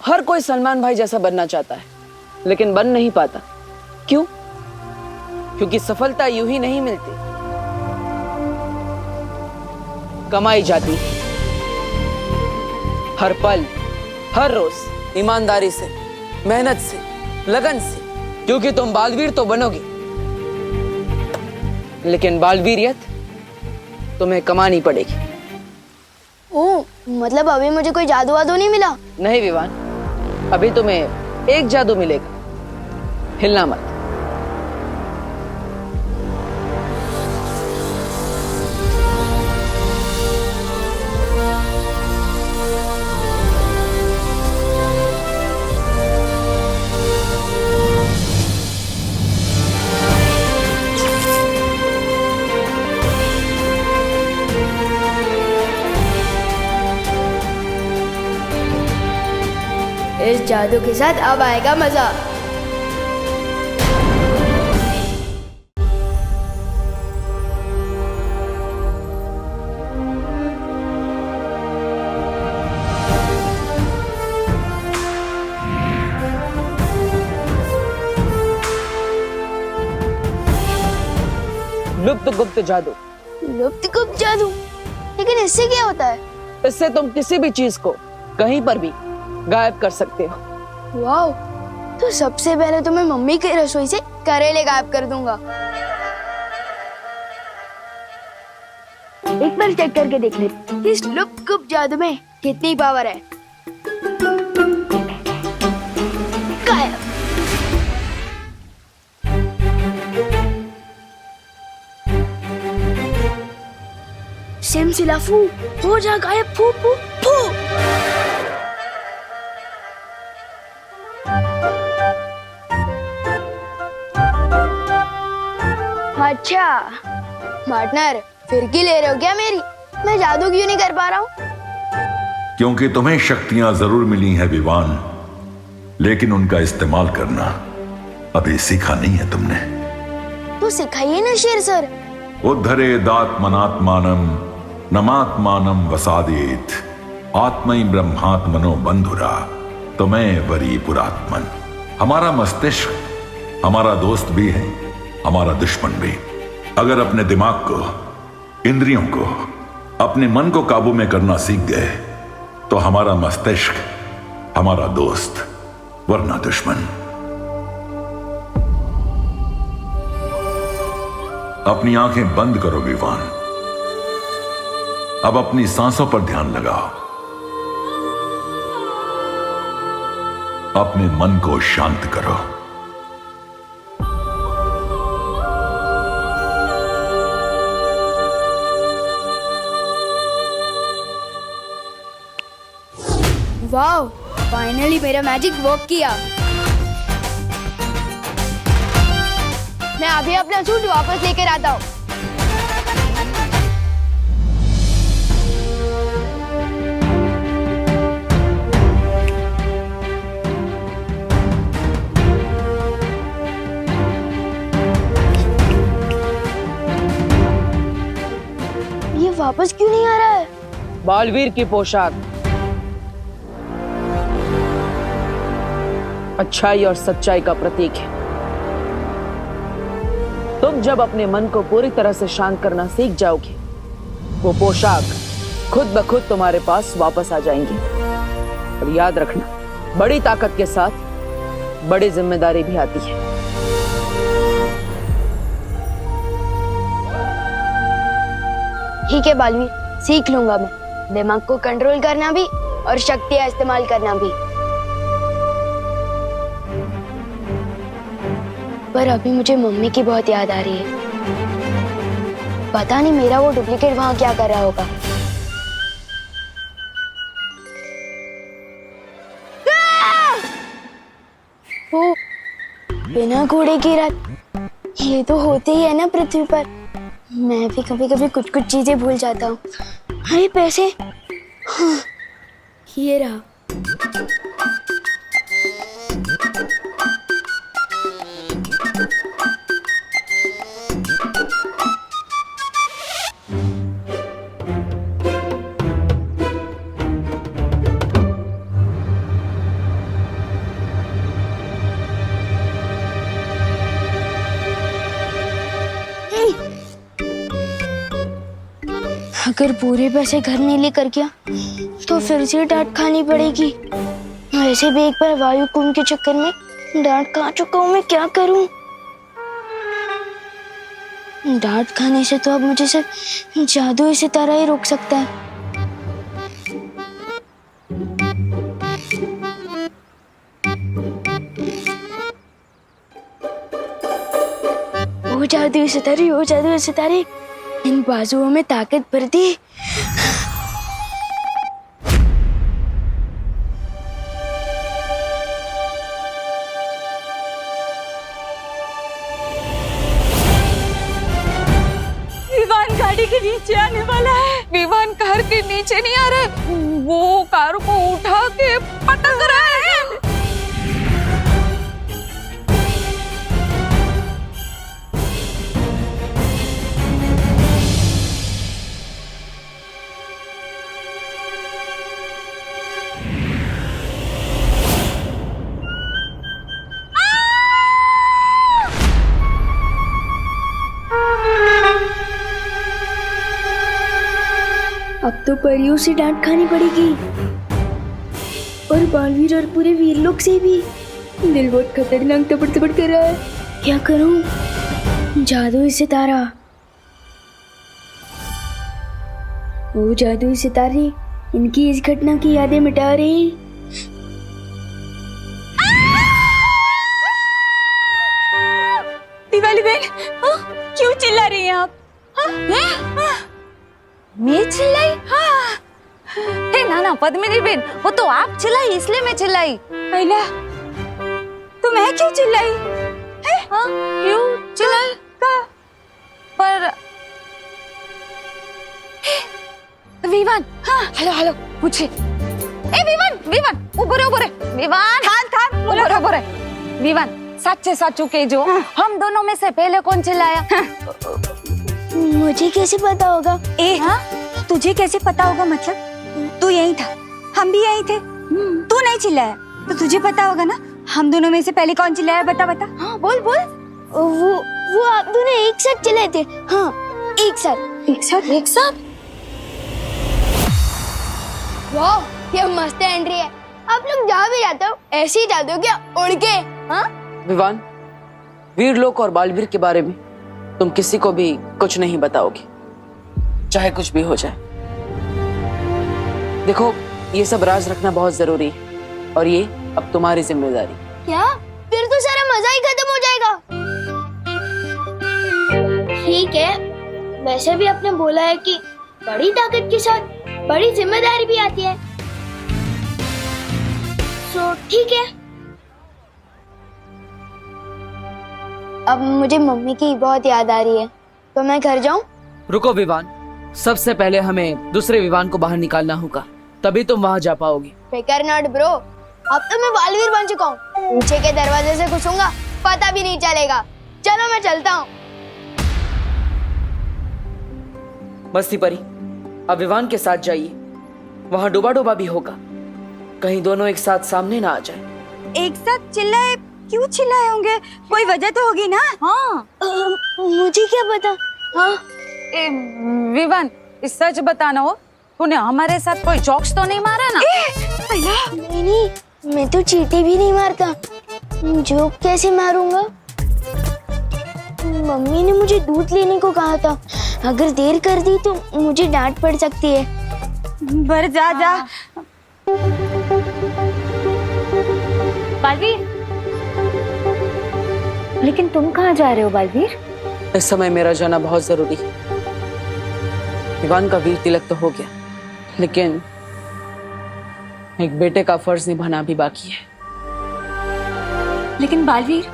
Speaker 3: हर कोई सलमान भाई जैसा बनना चाहता है, लेकिन बन नहीं पाता। क्यों? क्योंकि सफलता यूं ही नहीं मिलती, कमाई जाती है हर पल, हर रोज, ईमानदारी से, मेहनत से, लगन से। क्योंकि तुम बालवीर तो बनोगे, लेकिन बालवीरियत तुम्हें कमानी पड़ेगी।
Speaker 6: ओह, मतलब अभी मुझे कोई जादू वादू नहीं मिला?
Speaker 3: नहीं विवान, अभी तुम्हें एक जादू मिलेगा, हिलना मत।
Speaker 6: इस जादू के साथ अब आएगा मजा।
Speaker 3: लुप्त गुप्त जादू।
Speaker 6: लुप्त गुप्त जादू? लेकिन इससे क्या होता है?
Speaker 3: इससे तुम किसी भी चीज को कहीं पर भी गायब कर सकते हो।
Speaker 6: वाओ, तो सबसे पहले तो मैं मम्मी की रसोई से करेले गायब कर दूंगा। एक बार चेक करके देख ले इस लुप्त गुप्त जादू में कितनी पावर है। गायब। सिमसिलाफू हो जा गायब, फू फू फू। अच्छा पार्टनर, फिरकी ले रहे हो क्या मेरी? मैं जादू क्यों नहीं कर पा रहा हूँ?
Speaker 13: क्योंकि तुम्हें शक्तियां जरूर मिली हैं विवान, लेकिन उनका इस्तेमाल करना अभी सीखा नहीं है तुमने।
Speaker 6: तो सिखाइए ना शेर सर।
Speaker 13: उद्धरेदात्मनात्मानं नमात्मानं वसादेत आत्मै ब्रह्मात्मनो बंधुरा तुम्हें वरी पुरात्मन। हमारा मस्तिष्क हमारा दोस्त भी है, हमारा दुश्मन भी। अगर अपने दिमाग को, इंद्रियों को, अपने मन को काबू में करना सीख गए तो हमारा मस्तिष्क हमारा दोस्त, वरना दुश्मन। अपनी आंखें बंद करो विवान। अब अपनी सांसों पर ध्यान लगाओ। अपने मन को शांत करो।
Speaker 6: वाओ, फाइनली मेरा मैजिक वर्क किया। मैं अभी अपना सूट वापस लेकर आता हूँ। ये वापस क्यों नहीं आ रहा है?
Speaker 3: बालवीर की पोशाक अच्छाई और सच्चाई का प्रतीक है। तुम जब अपने मन को पूरी तरह से शांत करना सीख जाओगे, वो पोशाक खुद ब खुद तुम्हारे पास वापस आ जाएंगी। और याद रखना, बड़ी ताकत के साथ बड़ी जिम्मेदारी भी आती है।
Speaker 6: ठीक है बालवीर, सीख लूंगा मैं दिमाग को कंट्रोल करना भी और शक्तियां इस्तेमाल करना भी। पर अभी मुझे मम्मी की बहुत याद आ रही है। पता नहीं मेरा वो डुप्लीकेट वहाँ क्या कर रहा होगा। ओ, बिना घोड़े की रात, ये तो होते ही है ना पृथ्वी पर। मैं भी कभी कभी कुछ कुछ चीजें भूल जाता हूँ। अरे पैसे, हाँ, ये रहा। अगर पूरे पैसे घर नहीं लेकर गया तो फिर से डांट खानी पड़ेगी। वैसे भी एक बार वायु कुंभ के चक्कर में डांट खा चुका हूँ, मैं क्या करूँ? डांट खाने से तो अब मुझे सिर्फ जादुई सितारा ही रोक सकता है। ओ जादुई सितारे, ओ जादुई सितारे, इन बाजुओं में ताकत भर दी।
Speaker 1: विवान गाड़ी के नीचे आने वाला है। विवान कार के नीचे नहीं आ रहा, वो कार को उठा के पटक रहा है।
Speaker 6: अब तो परियों से डांट खानी पड़ेगी, और बालवीर और पूरे वीरलोक से भी। दिल बहुत खतरनाक तपड़ तपड़ कर रहा है। क्या करूं? जादुई सितारा, वो जादुई सितारे इनकी इस घटना की यादें मिटा रही।
Speaker 1: दिवाली बहन, क्यों चिल्ला रही हैं आप? मैं चिल्लाई? हाँ। हे नाना पद्मिनी बहन, वो तो आप चिल्लाई इसलिए मैं चिल्लाई। अला, तो मैं क्यों चिल्लाई? हाँ, क्यों चिल्लाई? का? पर विवान, हाँ, हेलो हेलो, पूछे। ए विवान, विवान, ऊपर है, विवान, थान, ऊपर है, विवान, सच्चे साचू के जो हम दोनों में से पहले कौन चिल्लाया?
Speaker 6: मुझे कैसे पता होगा?
Speaker 1: तुझे कैसे पता होगा मतलब? तू यही था, हम भी यही थे। तू नहीं चिल्लाया तो तुझे पता होगा ना। हम दोनों में से पहले कौन चिल्लाया? बता। हाँ, बोल।
Speaker 6: वो आप दोनों एक साथ चिल्लाए थे। हाँ, एक साथ। वाह, ये मस्त एंट्री है। आप लोग जहाँ भी जाते हो ऐसे ही जाते हो क्या, उड़ के? हाँ
Speaker 3: विवान, वीरलोक और बालवीर के बारे में तुम किसी को भी कुछ नहीं बताओगे, चाहे कुछ भी हो जाए। देखो, ये सब राज रखना बहुत जरूरी है और ये अब तुम्हारी जिम्मेदारी।
Speaker 6: क्या? फिर तो सारा मजा ही खत्म हो जाएगा। ठीक है, वैसे भी आपने बोला है कि बड़ी ताकत के साथ बड़ी जिम्मेदारी भी आती है, तो ठीक है। अब मुझे मम्मी की बहुत याद आ रही है, तो मैं घर जाऊं?
Speaker 11: रुको विवान, सबसे पहले हमें दूसरे विवान को बाहर निकालना होगा, तभी तुम वहां जा पाओगी।
Speaker 6: फिकर नॉट ब्रो, अब तो मैं बालवीर बन चुका हूँ। पीछे के दरवाजे से घुसूंगा, पता भी नहीं चलेगा। चलो मैं चलता हूँ।
Speaker 3: मस्ती परी, अब विवान के साथ जाइए, वहां डूबा डूबा भी होगा, कहीं दोनों एक साथ सामने ना आ जाए।
Speaker 1: एक साथ चिल्लाए? क्यों चिल्लाए होंगे? कोई वजह तो होगी ना। हाँ,
Speaker 6: मुझे क्या पता। हाँ,
Speaker 1: विवान, सच बताना हो, तूने हमारे साथ कोई जोक्स तो नहीं मारा ना?
Speaker 6: नहीं, मैं तो चींटी भी नहीं मारता। जोक कैसे मारूंगा? मम्मी ने मुझे दूध लेने को कहा था, अगर देर कर दी तो मुझे डांट पड़ सकती है।
Speaker 1: बर जा। बालवीर, लेकिन तुम कहाँ जा रहे हो बालवीर?
Speaker 3: इस समय मेरा जाना बहुत जरूरी है। विवान का वीर तिलक तो हो गया, लेकिन एक बेटे का फर्ज निभाना भी बाकी है।
Speaker 8: लेकिन बालवीर,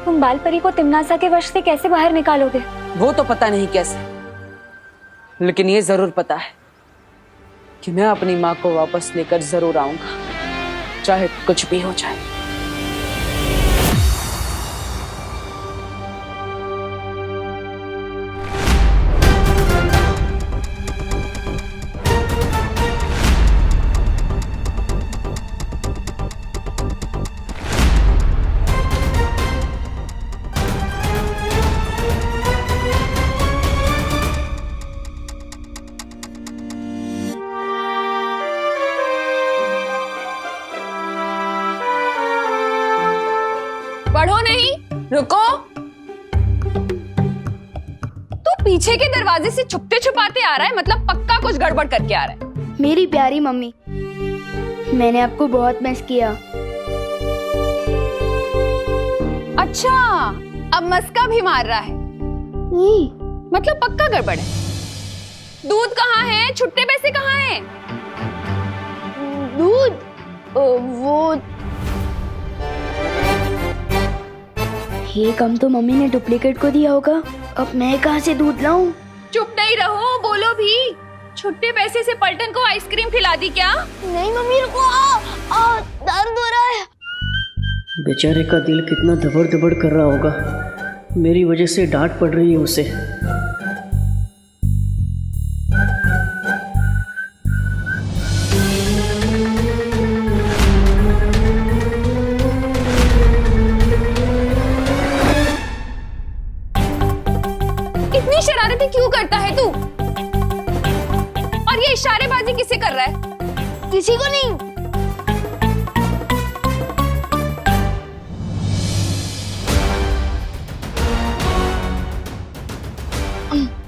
Speaker 8: तुम बालपरी को तिमनासा के वश से कैसे बाहर निकालोगे?
Speaker 3: वो तो पता नहीं कैसे, लेकिन ये जरूर पता है कि मैं अपनी माँ को वापस लेकर जरूर आऊंगा, चाहे कुछ भी हो जाए।
Speaker 1: पढ़ो नहीं, रुको। तू पीछे के दरवाजे से छुपते छुपाते आ रहा है, मतलब पक्का कुछ गड़बड़ करके आ रहा है।
Speaker 6: मेरी प्यारी मम्मी, मैंने आपको बहुत मिस किया।
Speaker 1: अच्छा, अब मस्का भी मार रहा है। मतलब पक्का गड़बड़ है। दूध कहाँ है? छुट्टे पैसे कहाँ हैं?
Speaker 6: दूध वो ये कम तो मम्मी ने डुप्लीकेट को दिया होगा। अब मैं कहाँ से दूध लाऊं?
Speaker 1: चुप नहीं रहो, बोलो भी। छुट्टे पैसे से पलटन को आइसक्रीम खिला दी क्या?
Speaker 6: नहीं मम्मी, रुको। दर्द हो रहा है।
Speaker 12: बेचारे का दिल कितना दबड़ दबड़ कर रहा होगा। मेरी वजह से डांट पड़ रही है उसे।
Speaker 1: इतनी शरारतें क्यों करता है तू? और ये इशारेबाजी किसे कर रहा है?
Speaker 6: किसी को नहीं।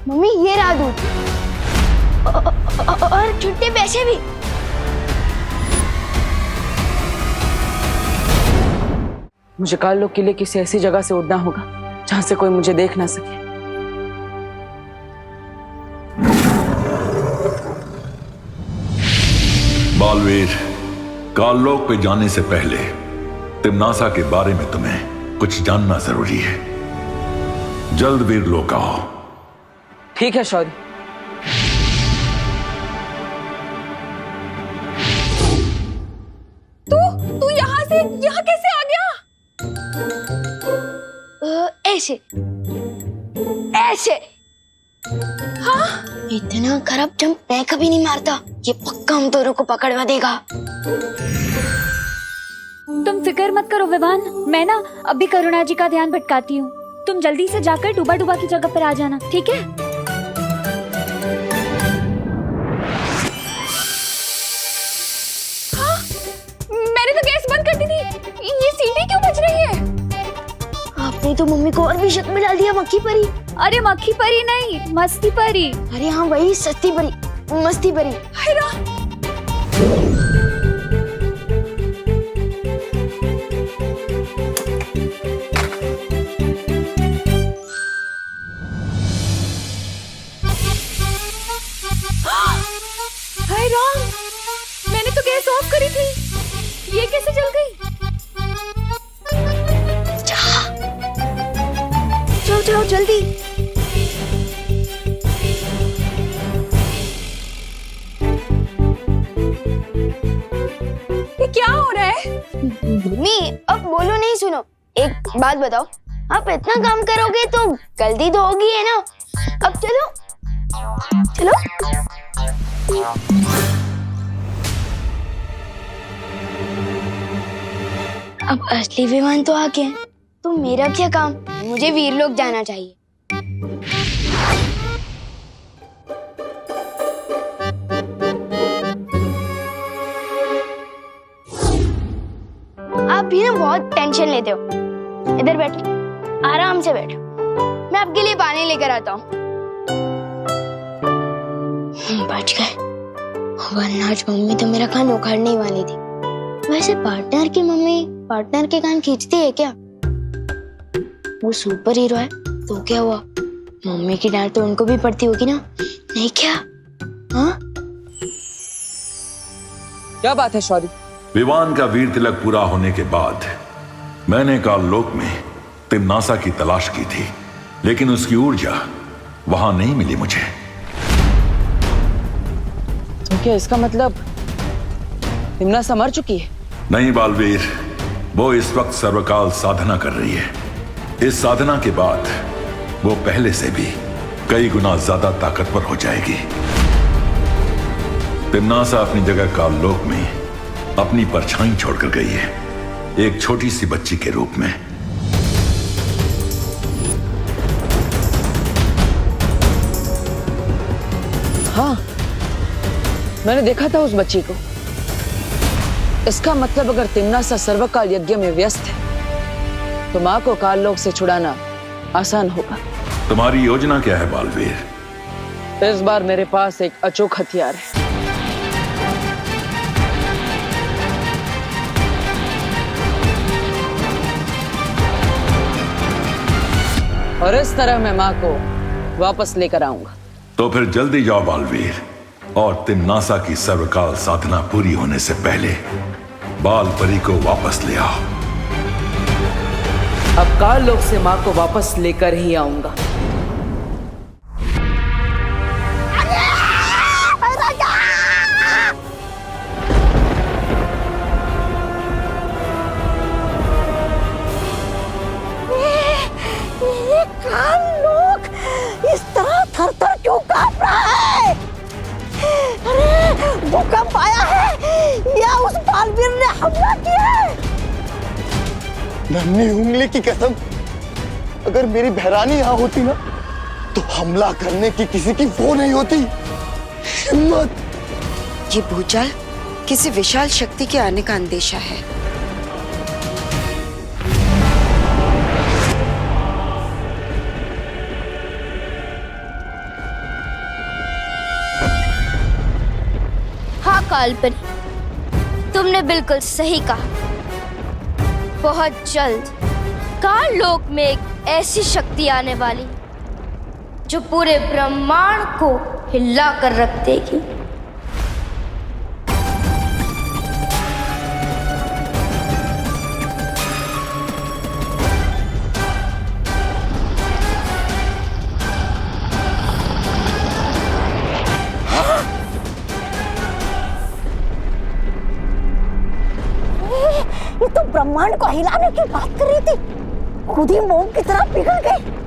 Speaker 6: मम्मी, ये रहा दूध और छुट्टे पैसे भी।
Speaker 3: मुझे काल्लो किले किसी ऐसी जगह से उड़ना होगा जहां से कोई मुझे देख ना सके।
Speaker 13: बालवीर, काललोक पे जाने से पहले तिमनासा के बारे में तुम्हें कुछ जानना जरूरी है। जल्द वीरलोक आओ।
Speaker 3: ठीक है शौर्य।
Speaker 1: तू यहाँ कैसे आ गया?
Speaker 6: ऐसे ऐसे।
Speaker 1: हाँ?
Speaker 6: इतना खराब जंप मैं कभी नहीं मारता। ये पक्का हम दोनों को पकड़वा देगा।
Speaker 8: तुम फिक्र मत करो विवान, मैं ना अभी करुणा जी का ध्यान भटकाती हूँ। तुम जल्दी से जाकर डूबा डूबा की जगह पर आ जाना, ठीक है?
Speaker 1: हाँ? मैंने तो गैस बंद कर दी थी। ये सीटी क्यों बज रही है?
Speaker 6: आपने तो मम्मी को और भी शक में डाल दिया। मक्खी परी।
Speaker 8: अरे मक्खी परी नहीं, मस्ती परी।
Speaker 6: अरे हाँ, वही सस्ती परी, मस्ती परी।
Speaker 1: हाय राम, मैंने तो गैस ऑफ करी थी, ये कैसे जल गई?
Speaker 6: जाओ जाओ जल्दी।
Speaker 1: ये क्या हो रहा है?
Speaker 6: मम्मी, अब बोलो नहीं, सुनो। एक बात बताओ, आप इतना काम करोगे तो गलती तो होगी है ना? अब चलो चलो। अब असली विमान तो आ गया, तो मेरा क्या काम? मुझे वीरलोक जाना चाहिए। आप भी ना बहुत टेंशन लेते हो। इधर बैठो, आराम से बैठो। मैं आपके लिए पानी लेकर आता हूँ। बच गए, वरना आज मम्मी तो मेरा कान उखाड़ने वाली थी। वैसे पार्टनर की मम्मी पार्टनर के कान खींचती है क्या? वो सुपर हीरो है तो क्या हुआ, मम्मी की डांट तो उनको भी पड़ती होगी ना, नहीं क्या? हाँ?
Speaker 3: क्या बात है शौर्य?
Speaker 13: विवान का वीर तिलक पूरा होने के बाद मैंने काललोक में तिम्नासा की तलाश की थी, लेकिन उसकी ऊर्जा वहां नहीं मिली मुझे।
Speaker 3: तो क्या इसका मतलब तिम्नासा मर चुकी है?
Speaker 13: नहीं बालवीर, वो इस वक्त सर्वकाल साधना कर रही है। इस साधना के बाद वो पहले से भी कई गुना ज्यादा ताकतवर हो जाएगी। तिम्नासा अपनी जगह काललोक में अपनी परछाई छोड़कर गई है, एक छोटी सी बच्ची के रूप में।
Speaker 3: हाँ, मैंने देखा था उस बच्ची को। इसका मतलब अगर तिम्नासा सर्वकाल यज्ञ में व्यस्त है तो माँ को काललोक से छुड़ाना आसान होगा।
Speaker 13: तुम्हारी योजना क्या है बालवीर?
Speaker 3: इस बार मेरे पास एक अचूक हथियार है। और इस तरह मैं माँ को वापस लेकर आऊंगा।
Speaker 13: तो फिर जल्दी जाओ बालवीर, और तिम्नासा की सर्वकाल साधना पूरी होने से पहले बाल परी को वापस ले आओ।
Speaker 3: अब काललोक से माँ को वापस लेकर ही आऊंगा।
Speaker 2: ये काललोक इस तरह थर-थर क्यों कांप रहा है? अरे भूकंप आया है या उस बालवीर ने हमला किया है?
Speaker 16: नन्ही उंगली की कसम, अगर मेरी बहरानी यहाँ होती ना तो हमला करने की किसी की वो नहीं होती हिम्मत।
Speaker 4: ये भूचाल किसी विशाल शक्ति के आने का अंदेशा है।
Speaker 6: हाँ कालपरी, तुमने बिल्कुल सही कहा। बहुत जल्द काललोक में एक ऐसी शक्ति आने वाली जो पूरे ब्रह्मांड को हिला कर रख देगी।
Speaker 2: ये तो ब्रह्मांड को हिलाने की बात कर रही थी, खुद ही मोम की तरह पिघल गई।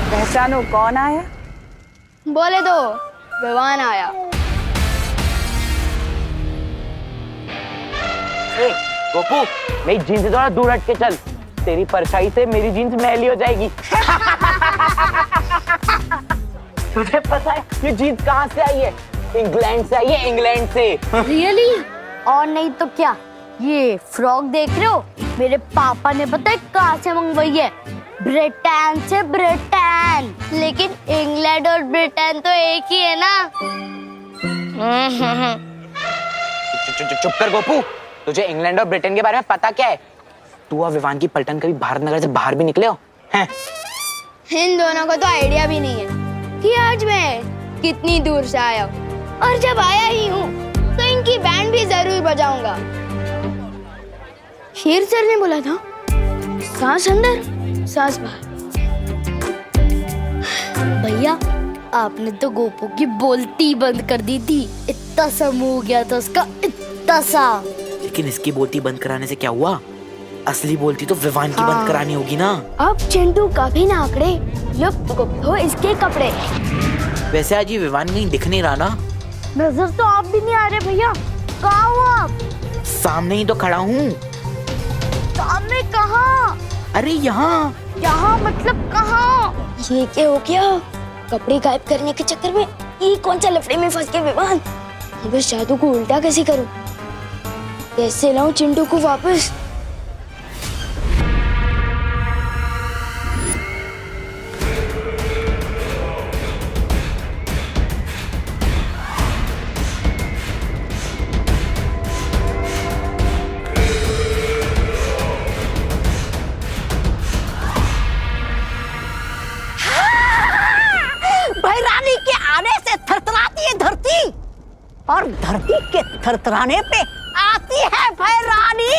Speaker 1: पहचानो कौन आया?
Speaker 6: बोले दो, विवान आया।
Speaker 15: गोपू, मेरी जीन्स से थोड़ा दूर हट के चल, तेरी परछाई से मेरी जीन्स मैली हो जाएगी। तुझे पता है ये जीन्स कहाँ से आई है? इंग्लैंड से आई है, इंग्लैंड से।
Speaker 6: रियली? और नहीं तो क्या, ये फ्रॉक देख रहे हो, मेरे पापा ने पता है कहाँ से मंगवाई है? ब्रिटेन से। ब्रिटेन, लेकिन इंग्लैंड और ब्रिटेन तो एक ही है ना।
Speaker 15: चुप कर गोपू, तुझे इंग्लैंड और ब्रिटेन के बारे में पता क्या है? तू और विवान की पलटन कभी भारत नगर से बाहर भी निकले हो? हैं?
Speaker 6: इन दोनों को तो आइडिया भी नहीं है कि आज मैं कितनी दूर से आया हूँ, और जब आया ही हूँ तो इनकी बैंड भी जरूर बजाऊंगा। शेर सर ने बोला था, सांस अंदर सांस बाहर। भैया, आपने तो गोपू की बोलती बंद कर दी थी, इतना सा मुंह हो गया था उसका, इतना सा।
Speaker 15: लेकिन इसकी बोलती बंद कराने से क्या हुआ? असली बोलती तो विवान की बंद करानी होगी ना।
Speaker 6: अब चिंटू कभी ना आकड़े, लुप्त गुप्त हो इसके कपड़े।
Speaker 15: वैसे आज ये विवान कहीं दिख नहीं रहा ना।
Speaker 6: नजर तो आप भी नहीं आ रहे भैया, कहाँ हो आप?
Speaker 15: सामने ही तो खड़ा हूँ।
Speaker 6: सामने कहाँ?
Speaker 15: अरे यहाँ।
Speaker 6: यहाँ मतलब कहाँ? ये क्या हो गया? कपड़े गायब करने के चक्कर में ये कौन सा लफड़े में फंस गए विवान? अब इस जादू को उल्टा कैसे करूं? कैसे लाऊं चिंटू को वापस?
Speaker 2: भैरानी के आने से थरथराती है धरती, और धरती के थरथराने पे आती है भैरानी।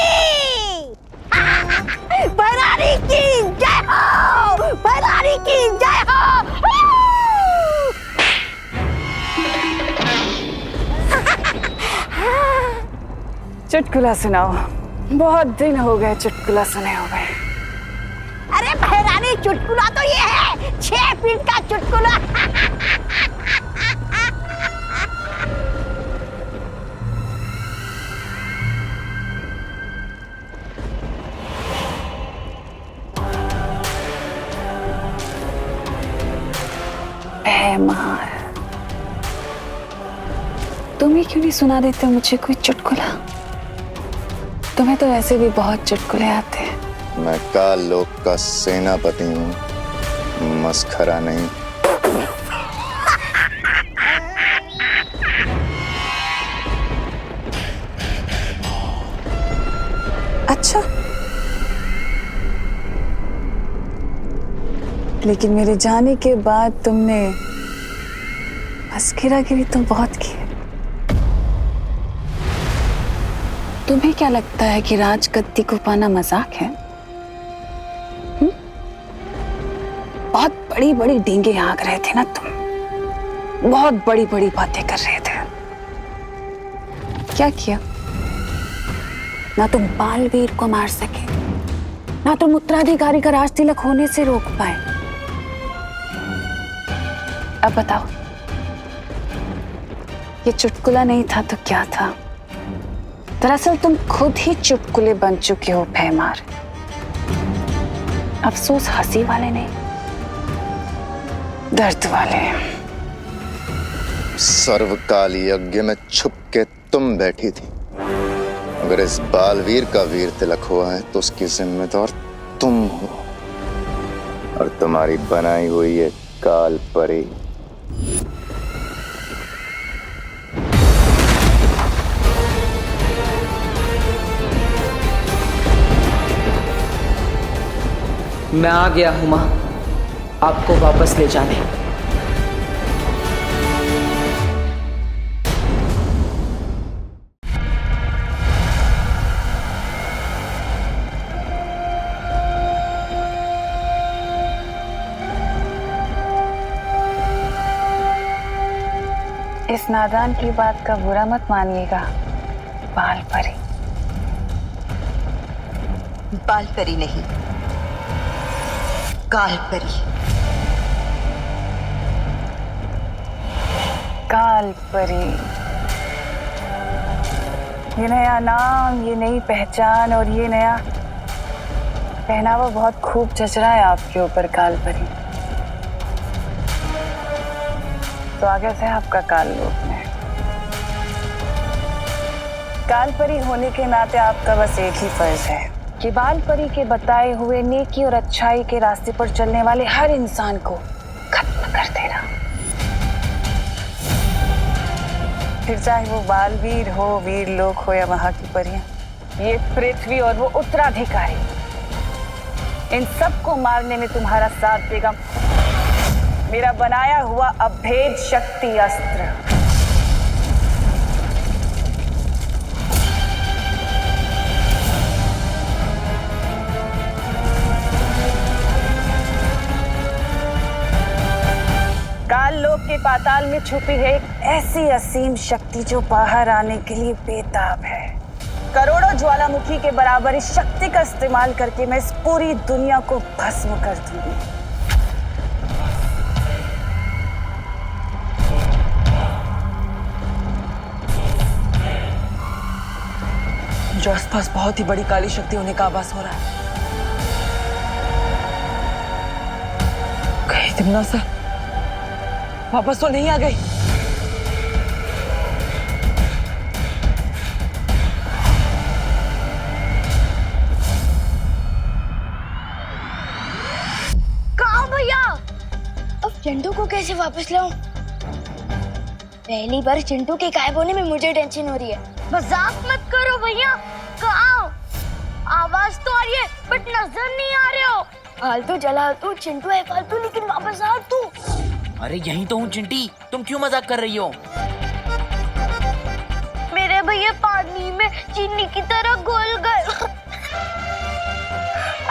Speaker 2: भैरानी की जय हो, भैरानी की जय हो।
Speaker 1: चुटकुला सुनाओ, बहुत दिन हो गए चुटकुला सुने हुए।
Speaker 2: अरे भैरानी, चुटकुला तो ये है 6 फीट का चुटकुला।
Speaker 1: मार, तुम ही क्यों नहीं सुना देते मुझे कोई चुटकुला? तुम्हें तो ऐसे भी बहुत चुटकुले आते हैं।
Speaker 5: मैं काल लोक का सेनापति हूँ, मस्खरा नहीं।
Speaker 1: अच्छा, लेकिन मेरे जाने के बाद तुमने मस्खरागिरी तो बहुत की है। तुम्हें क्या लगता है कि राजगद्दी को पाना मजाक है? बहुत बड़ी बड़ी डींगे हाँक रहे थे ना तुम, बहुत बड़ी बड़ी बातें कर रहे थे। क्या किया? ना तुम बालवीर को मार सके, ना तुम उत्तराधिकारी का राज तिलक होने से रोक पाए। अब बताओ, ये चुटकुला नहीं था तो क्या था? दरअसल तुम खुद ही चुटकुले बन चुके हो भैमार। अफसोस हंसी वाले नहीं, दर्द वाले।
Speaker 5: सर्वकाल यज्ञ में छुप के तुम बैठी थी। अगर इस बालवीर का वीर तिलक हुआ है तो उसकी जिम्मेदार तुम हो, और तुम्हारी बनाई हुई ये काल परी।
Speaker 11: मैं आ गया हूं मां, आपको वापस ले जाने।
Speaker 1: इस नादान की बात का बुरा मत मानिएगा बाल परी।
Speaker 4: बाल परी नहीं, काल परी।
Speaker 1: काल परी, ये नया नाम, ये नई पहचान और ये नया पहनावा बहुत खूब जच रहा है आपके ऊपर काल परी। स्वागत है आपका काल लोक में। काल परी होने के नाते आपका बस एक ही फर्ज है कि बाल परी के बताए हुए नेकी और अच्छाई के रास्ते पर चलने वाले हर इंसान को खत्म कर देना। फिर चाहे वो बालवीर हो, वीर लोक हो या वहां की परियां, ये पृथ्वी और वो उत्तराधिकारी, इन सबको मारने में तुम्हारा साथ देगा मेरा बनाया हुआ अभेद शक्ति अस्त्र। काल लोक के पाताल में छुपी है एक ऐसी असीम शक्ति जो बाहर आने के लिए बेताब है।
Speaker 3: करोड़ों ज्वालामुखी के बराबर इस शक्ति का इस्तेमाल करके मैं इस पूरी दुनिया को भस्म कर दूंगी। जो आसपास बहुत ही बड़ी काली शक्ति होने का आभास हो रहा है। कहीं तिमना सा वापस तो नहीं आ गई?
Speaker 6: कहाँ भैया? अब चिंटू को कैसे वापस लाऊं? पहली बार चिंटू के गायब होने में मुझे टेंशन हो रही है। मजाक मत करो भैया। कहाँ? आवाज तो आ रही है बट नजर नहीं आ रहे हो। फालतू चला तू, चिंटू है फालतू, लेकिन वापस आ तू।
Speaker 15: अरे यही तो हूँ चिंटी, तुम क्यों मजाक कर रही हो?
Speaker 6: मेरे भैया पानी में चीनी की तरह घुल गए।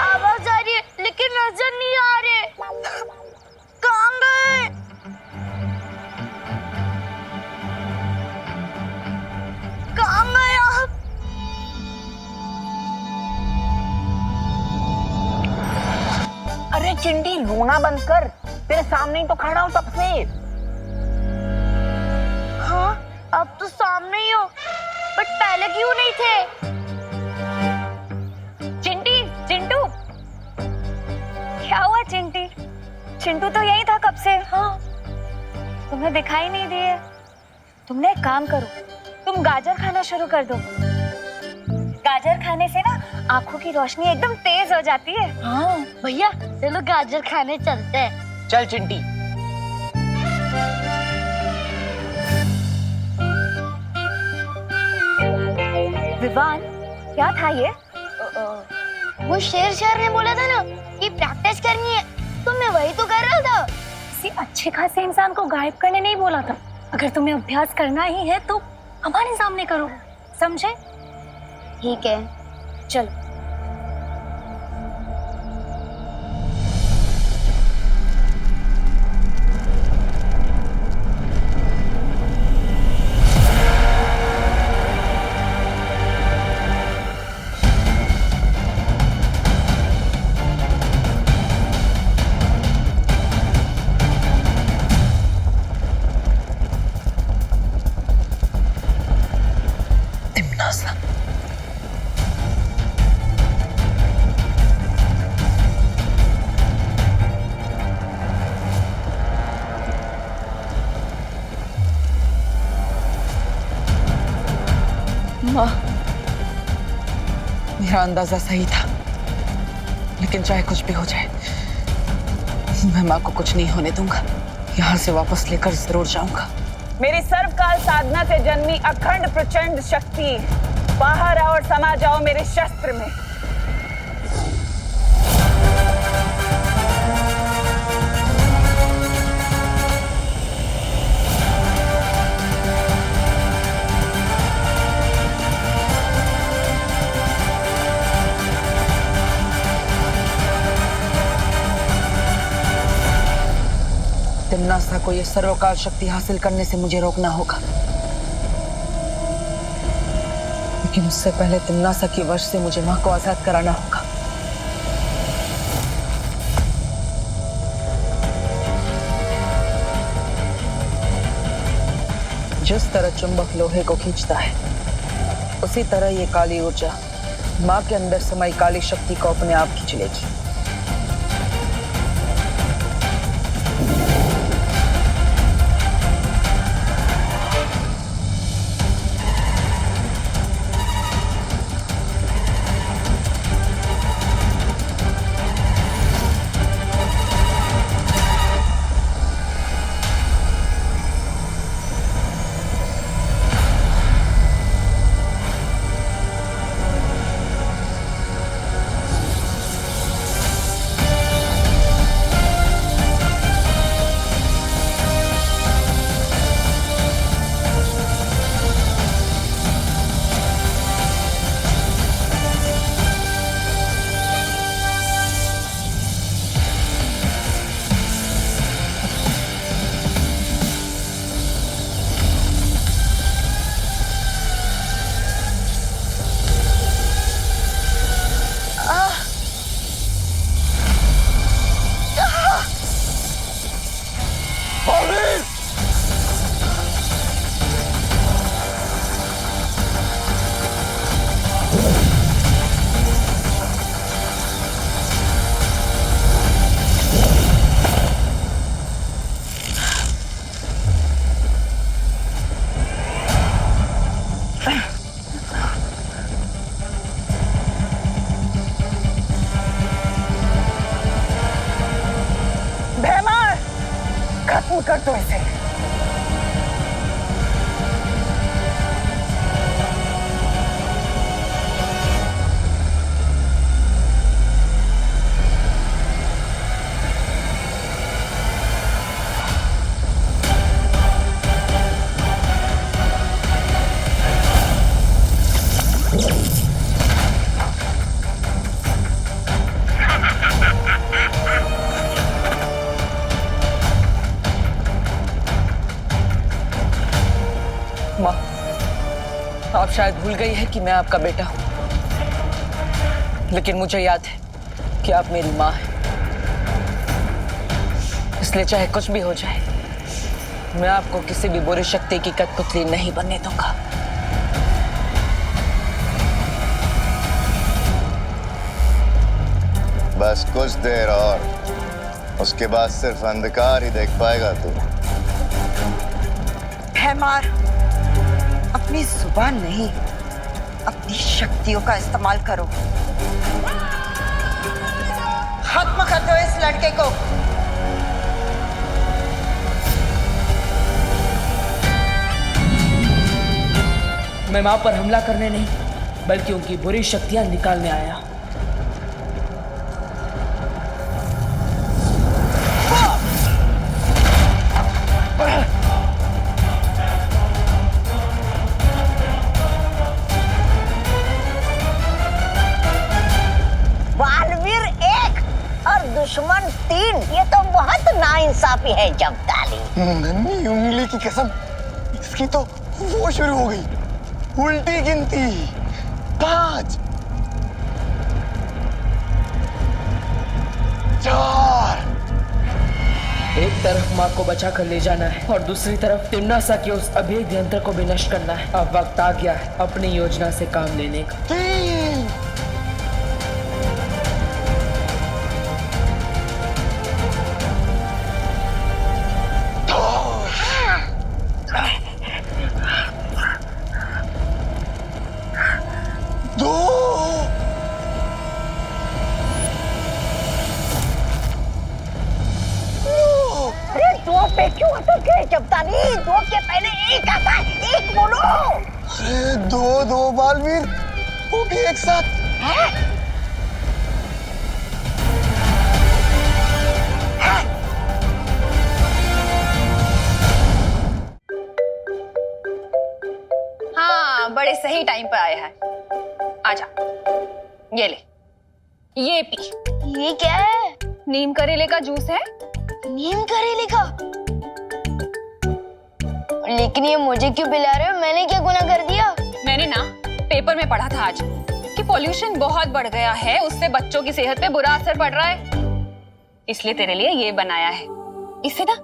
Speaker 6: आवाज आ रही है लेकिन नजर नहीं आ रहे। कहाँ गए? कहाँ गए आप?
Speaker 15: अरे चिंटी रोना बंद कर, तेरे सामने ही तो खड़ा हूँ सबसे।
Speaker 6: हाँ अब तो सामने ही हो, बट पहले क्यों नहीं थे?
Speaker 1: चिंटी, चिंटू, क्या हुआ चिंटी? चिंटू तो यही था कब से। हाँ, तुम्हें दिखाई नहीं दिए। तुमने एक काम करो, तुम गाजर खाना शुरू कर दो। गाजर खाने से ना आंखों की रोशनी एकदम तेज हो जाती है।
Speaker 6: हाँ भैया चलो गाजर खाने चलते हैं।
Speaker 15: चल चिंटी।
Speaker 1: विवान, क्या था ये?
Speaker 6: वो शेर ने बोला था ना कि प्रैक्टिस करनी है, तो मैं वही तो कर रहा था।
Speaker 8: किसी अच्छे खासे इंसान को गायब करने नहीं बोला था। अगर तुम्हें अभ्यास करना ही है तो हमारे सामने करो, समझे?
Speaker 6: ठीक है चलो।
Speaker 3: मेरा अंदाजा सही था, लेकिन चाहे कुछ भी हो जाए मैं माँ को कुछ नहीं होने दूंगा। यहाँ से वापस लेकर जरूर जाऊंगा। मेरी सर्वकाल साधना से जन्मी अखंड प्रचंड शक्ति, बाहर आओ और समा जाओ मेरे शस्त्र में। तिम्नासा को यह सर्वकाल शक्ति हासिल करने से मुझे रोकना होगा, लेकिन उससे पहले तिम्नासा की वश से मुझे माँ को आजाद कराना होगा। जिस तरह चुंबक लोहे को खींचता है, उसी तरह ये काली ऊर्जा माँ के अंदर समाई काली शक्ति को अपने आप खींच लेगी।
Speaker 2: खत्म कर दो इसे।
Speaker 3: माँ, आप शायद भूल गई है कि मैं आपका बेटा हूं, लेकिन मुझे याद है कि आप मेरी माँ हैं। इसलिए चाहे कुछ भी हो जाए, मैं आपको किसी भी बुरी शक्ति की कठपुतली नहीं बनने दूंगा।
Speaker 5: बस कुछ देर और, उसके बाद सिर्फ अंधकार ही देख पाएगा तू।
Speaker 4: भैमार, अपनी जुबान नहीं, अपनी शक्तियों का इस्तेमाल करो। खत्म कर दो इस लड़के को।
Speaker 3: मैं माँ पर हमला करने नहीं, बल्कि उनकी बुरी शक्तियां निकालने आया।
Speaker 2: बालवीर 1 और दुश्मन 3, ये तो बहुत नाइंसाफी है जब्दाली।
Speaker 16: नन्ही उंगली की कसम, इसकी तो वो शुरू हो गई उल्टी गिनती। 5 4।
Speaker 3: एक तरफ माँ को बचा कर ले जाना है और दूसरी तरफ तिम्नासा के उस अभेद्य यंत्र को भी नष्ट करना है। अब वक्त आ गया है अपनी योजना से काम लेने का।
Speaker 16: 3 2।
Speaker 2: अरे 2 पे क्यों अटक गए जब्दाली? 2 के पहले 1 आता है, 1 बोलो।
Speaker 16: अरे 2 बालवीर, वो भी एक साथ।
Speaker 2: हैं?
Speaker 1: हाँ, बड़े सही टाइम पर आए हैं। आजा, ये ले, ये पी।
Speaker 6: ये क्या है?
Speaker 1: नीम करेले का जूस है।
Speaker 6: नीम करेले का? लेकिन ये मुझे क्यों पिला रहे हो? मैंने क्या गुनाह कर दिया?
Speaker 1: मैंने ना पेपर में पढ़ा था आज कि पॉल्यूशन बहुत बढ़ गया है, उससे बच्चों की सेहत पे बुरा असर पड़ रहा है, इसलिए तेरे लिए ये बनाया है। इससे ना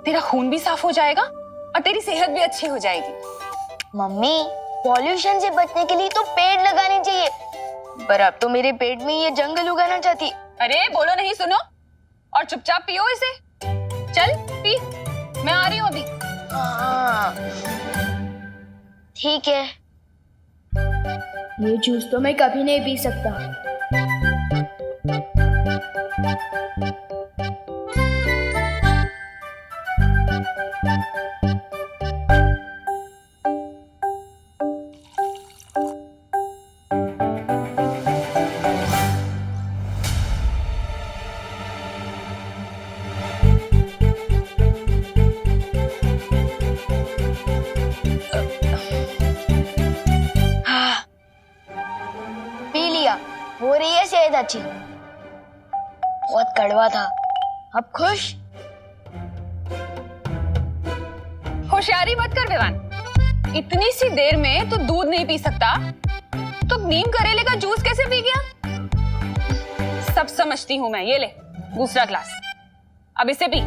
Speaker 1: तेरा खून भी साफ हो जाएगा और तेरी सेहत भी अच्छी हो जाएगी।
Speaker 6: मम्मी, पॉल्यूशन से बचने के लिए तो पेड़ लगाने चाहिए, पर अब तो मेरे पेट में ये जंगल उगाना चाहती।
Speaker 1: अरे बोलो नहीं, सुनो और चुपचाप पियो इसे। चल पी, मैं आ रही हूँ अभी।
Speaker 6: हाँ, ठीक है। ये जूस तो मैं कभी नहीं पी सकता। हो रही है सेहत अच्छी। बहुत कड़वा था, अब खुश?
Speaker 1: होशियारी मत कर विवान, इतनी सी देर में तो दूध नहीं पी सकता, तो नीम करेले का जूस कैसे पी गया? सब समझती हूँ मैं। ये ले दूसरा ग्लास, अब इसे पी।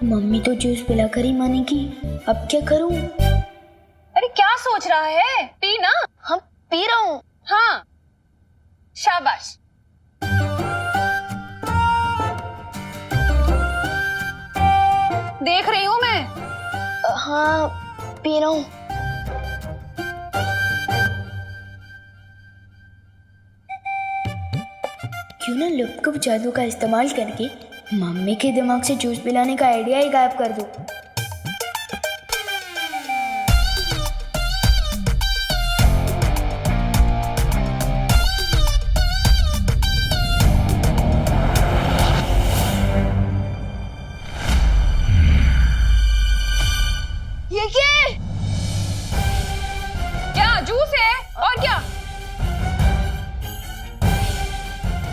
Speaker 6: मम्मी तो जूस पिलाकर ही मानेगी, अब क्या करूं?
Speaker 1: अरे क्या सोच रहा है, पी ना।
Speaker 6: हम पी रहा हूँ।
Speaker 1: हाँ, शाबाश। देख रही हूँ मैं।
Speaker 6: हाँ, पी रहा हूँ। क्यों ना लुप्त जादू का इस्तेमाल करके मम्मी के दिमाग से जूस पिलाने का आइडिया ही गायब कर दो।
Speaker 9: ये क्या है?
Speaker 1: क्या जूस है और क्या?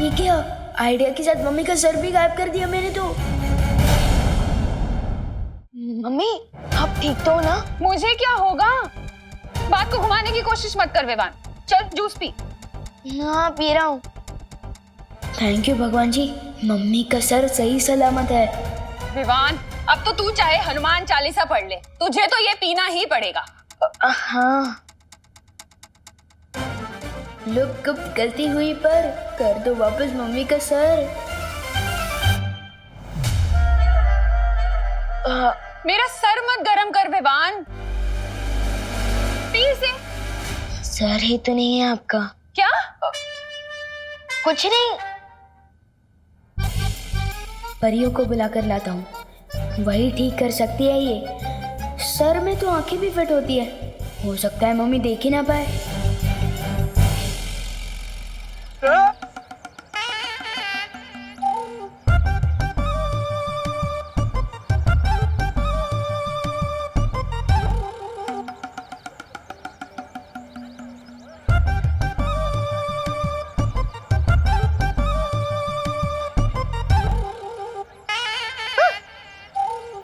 Speaker 6: ये क्या? आइडिया के साथ मम्मी का सर भी गायब कर दिया मैंने तो।
Speaker 9: मम्मी आप ठीक तो हो ना?
Speaker 1: मुझे क्या होगा? बात को घुमाने की कोशिश मत कर विवान, चल जूस पी।
Speaker 6: हाँ पी रहा हूँ। थैंक यू भगवान जी, मम्मी का सर सही सलामत है।
Speaker 1: विवान अब तो तू चाहे हनुमान चालीसा पढ़ ले, तुझे तो ये पीना ही पड़ेगा।
Speaker 6: हाँ लोग कब गलती हुई पर कर दो वापस मम्मी का सर।
Speaker 1: मेरा सर मत गरम कर विवान, पी से।
Speaker 6: सर ही तो नहीं है आपका।
Speaker 1: क्या?
Speaker 6: कुछ नहीं, परियों को बुलाकर लाता हूँ, वही ठीक कर सकती है ये। सर में तो आंखें भी फिट होती है, हो सकता है मम्मी देख ही ना पाए।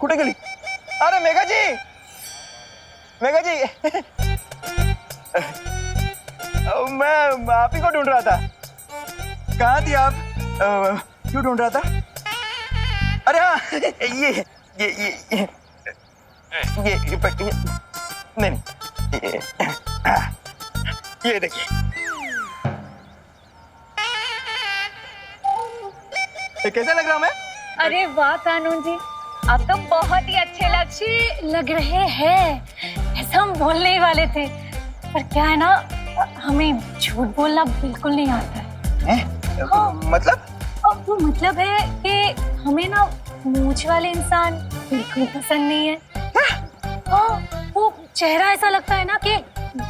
Speaker 14: कुठे गेली? अरे मेघा जी, मेघा जी मैं आप ही को ढूंढ रहा था। कहाँ थी आप? क्यों ढूंढ रहा था? अरे हाँ ये नहीं ये देखिए। कैसा लग रहा मैं?
Speaker 8: अरे वाह कानून जी, आप तो बहुत ही अच्छे लग रहे हैं। ऐसा हम बोलने ही वाले थे, पर क्या है ना, हमें झूठ बोलना बिल्कुल नहीं आता है।
Speaker 14: हाँ। मतलब?
Speaker 8: वो मतलब है कि हमें ना मूंछ वाले इंसान बिल्कुल पसंद नहीं है। हाँ, वो चेहरा ऐसा लगता है ना कि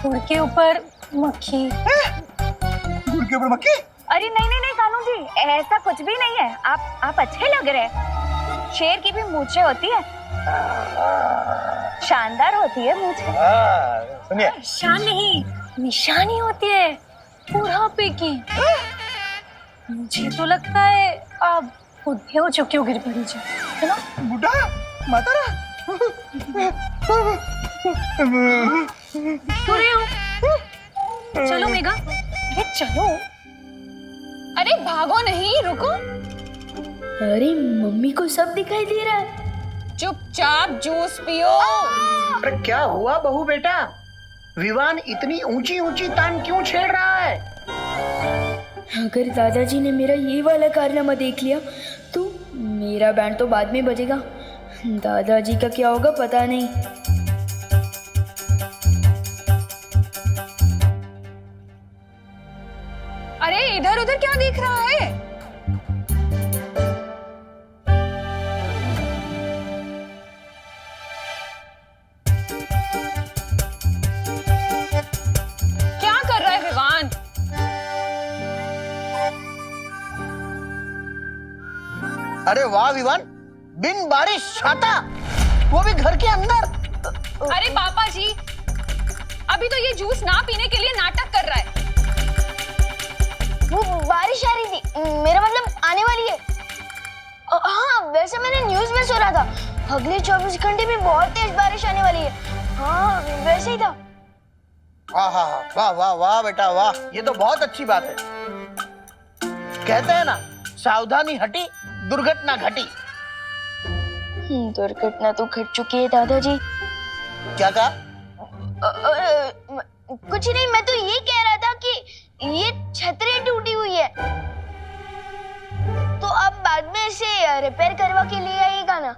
Speaker 8: गुड़ के ऊपर मक्खी।
Speaker 14: गुड़ के ऊपर मक्खी?
Speaker 8: अरे नहीं नहीं नहीं कानून जी, ऐसा कुछ भी नहीं है। आप अच्छे लग रहे हैं। शेर की भी मूछें होती है, शानदार होती है मूछें।
Speaker 14: सुनिए,
Speaker 8: शान नहीं, निशानी होती है बुढ़ापे की। मुझे तो लगता है आप बुढ़े हो चुके हो, गिर पड़ी जी, है ना?
Speaker 14: बुढ़ा मातारा
Speaker 8: बुरे हो। चलो मेघा, अरे चलो।
Speaker 1: अरे भागो नहीं, रुको।
Speaker 6: अरे मम्मी को सब दिखाई दे रहा है।
Speaker 1: चुपचाप जूस पियो।
Speaker 14: अरे क्या हुआ बहू बेटा? विवान इतनी ऊंची ऊंची तान क्यों छेड़ रहा है?
Speaker 6: अगर दादाजी ने मेरा ये वाला कारनामा देख लिया तो मेरा बैंड तो बाद में बजेगा। दादाजी का क्या होगा पता नहीं।
Speaker 1: अरे इधर उधर क्या देख रहा है? क्या कर रहा है विवान?
Speaker 14: अरे वाह विवान, बिन बारिश छाता, वो भी घर के अंदर।
Speaker 1: अरे पापा जी, अभी तो ये जूस ना पीने के लिए नाटक कर रहा है।
Speaker 6: वो बारिश आ रही थी, मेरा मतलब आने वाली है। हाँ वैसे मैंने न्यूज़ में सुना था अगले 24 घंटे में बहुत तेज बारिश आने वाली है। हाँ वैसे ही था।
Speaker 14: वाह वाह वाह बेटा वाह, ये तो बहुत अच्छी बात है। कहते हैं ना, सावधानी हटी दुर्घटना घटी।
Speaker 6: दुर्घटना तो घट चुकी है दादाजी।
Speaker 14: क्या कहा?
Speaker 6: कुछ नहीं, मैं तो ये कह रहा था कि ये छतरी टूटी हुई है, तो अब बाद में इसे रिपेयर करवा के लिए आइएगा ना।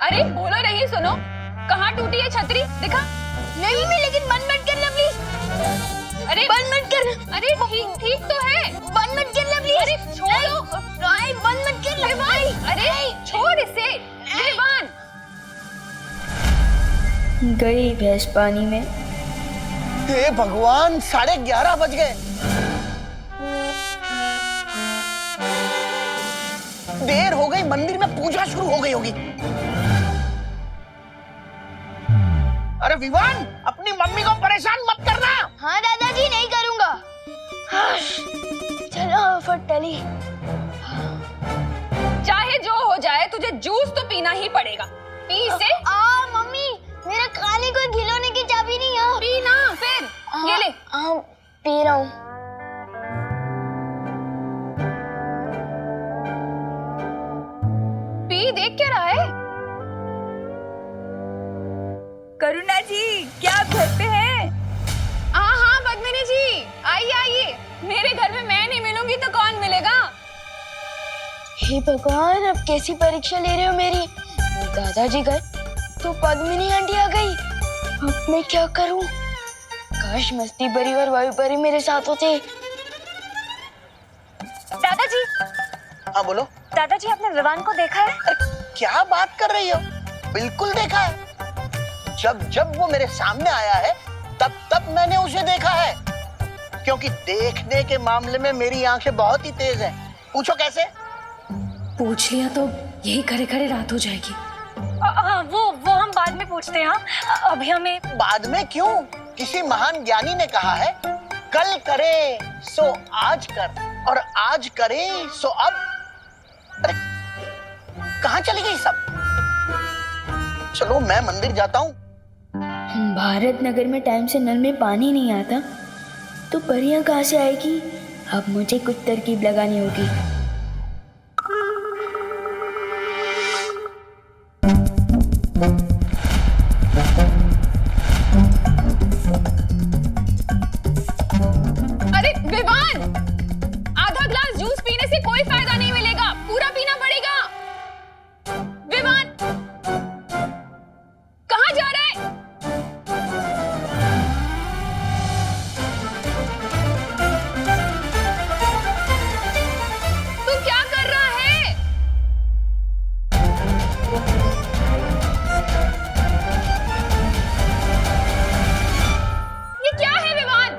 Speaker 1: अरे बोलो नहीं, सुनो, कहाँ टूटी है छतरी? दिखा।
Speaker 6: नहीं मैं, लेकिन बंद मत करना प्लीज।
Speaker 1: अरे
Speaker 6: बंद मत करना।
Speaker 1: अरे ठीक तो है।
Speaker 6: बंद मत करना प्लीज।
Speaker 1: अरे छोड़ो,
Speaker 10: भाई बंद मत कर
Speaker 1: विवान, अरे छोड़ इसे विवान।
Speaker 6: गई भैंस पानी में।
Speaker 14: हे भगवान, 11:30 बज गए। देर हो गई, मंदिर में पूजा शुरू हो गई होगी। अरे विवान, अपनी मम्मी को परेशान मत करना।
Speaker 10: हाँ दादाजी, नहीं करूंगा। चलो फटली।
Speaker 1: चाहे जो हो जाए, तुझे जूस तो पीना ही पड़ेगा। पी इसे।
Speaker 10: मम्मी, मेरे खाने कोई खिलौने की चाबी नहीं है।
Speaker 1: पी ना फिर। ये ले।
Speaker 10: पी रहा हूँ।
Speaker 1: पी, देख क्या रहा है?
Speaker 7: करुणा जी, क्या आप घर पे हैं?
Speaker 1: हाँ पद्मिनी जी, आइए आइए। मेरे घर में मैं नहीं मिलूंगी तो कौन मिलेगा?
Speaker 6: हे भगवान, अब कैसी परीक्षा ले रहे हो मेरी? दादाजी गए तो पद्मिनी आंटी आ गई। अब मैं क्या करूं? काश मस्ती परी और वायु परी मेरे साथ होते।
Speaker 10: दादाजी।
Speaker 14: हाँ बोलो।
Speaker 10: दादाजी, आपने विवान को देखा है?
Speaker 14: क्या बात कर रही हो? बिल्कुल देखा है। जब वो मेरे सामने आया है, तब मैंने उसे देखा है। क्योंकि देखने के मामले में मेरी आंखें बहुत ही तेज हैं। पूछो कैसे?
Speaker 8: पूछ लिया तो यही खड़े खड़े रात हो जाएगी।
Speaker 10: वो हम बाद में पूछते हैं। अभी हमें।
Speaker 14: बाद में क्यों? किसी महान ज्ञानी ने कहा है, कल करे सो आज कर और आज करे सो अब। अरे कहाँ चली गई सब? चलो मैं मंदिर जाता हूँ।
Speaker 6: भारत नगर में टाइम से नल में पानी नहीं आता तो परियां कहाँ से आएगी? अब मुझे कुछ तरकीब लगानी होगी।
Speaker 1: अरे विवान, आधा ग्लास जूस पीने से कोई फायदा नहीं मिलेगा, पूरा पीना पड़ेगा। विवान, कहाँ जा रहा है? तू क्या कर रहा है? ये क्या है विवान?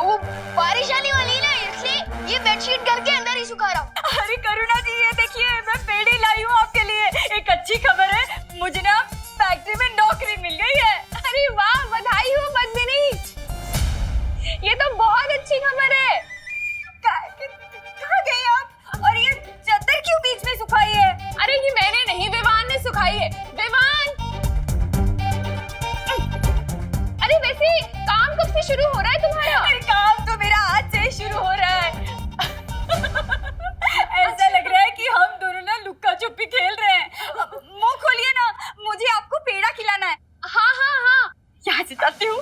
Speaker 10: वो बारिश आने वाली है ना, इसलिए ये बेडशीट घर के अंदर ही सुखा रहा हूँ।
Speaker 7: अरे करुणा जी, ये देखिए, मैं पेड़ी लाई हूँ आपके लिए। एक अच्छी खबर है, मुझे ना फैक्ट्री में नौकरी मिल गई है।
Speaker 1: अरे वाह, बधाई हो पद्मिनी। ये तो बहुत अच्छी खबर है।
Speaker 7: कहाँ गई आप? और ये चादर क्यों बीच में सुखाई है?
Speaker 1: अरे ये मैंने नहीं, विवान ने सुखाई है। विवान, अरे वैसे काम कब से शुरू हो रहा है तुम्हारा?
Speaker 7: अरे काम तो मेरा आज से शुरू हो रहा है। ऐसा लग रहा है कि हम दोनों ना लुक्का छुपी खेल रहे हैं। मुंह खोलिए ना, मुझे आपको पेड़ा खिलाना है।
Speaker 1: हाँ।
Speaker 7: यहाँ से जाती हूँ।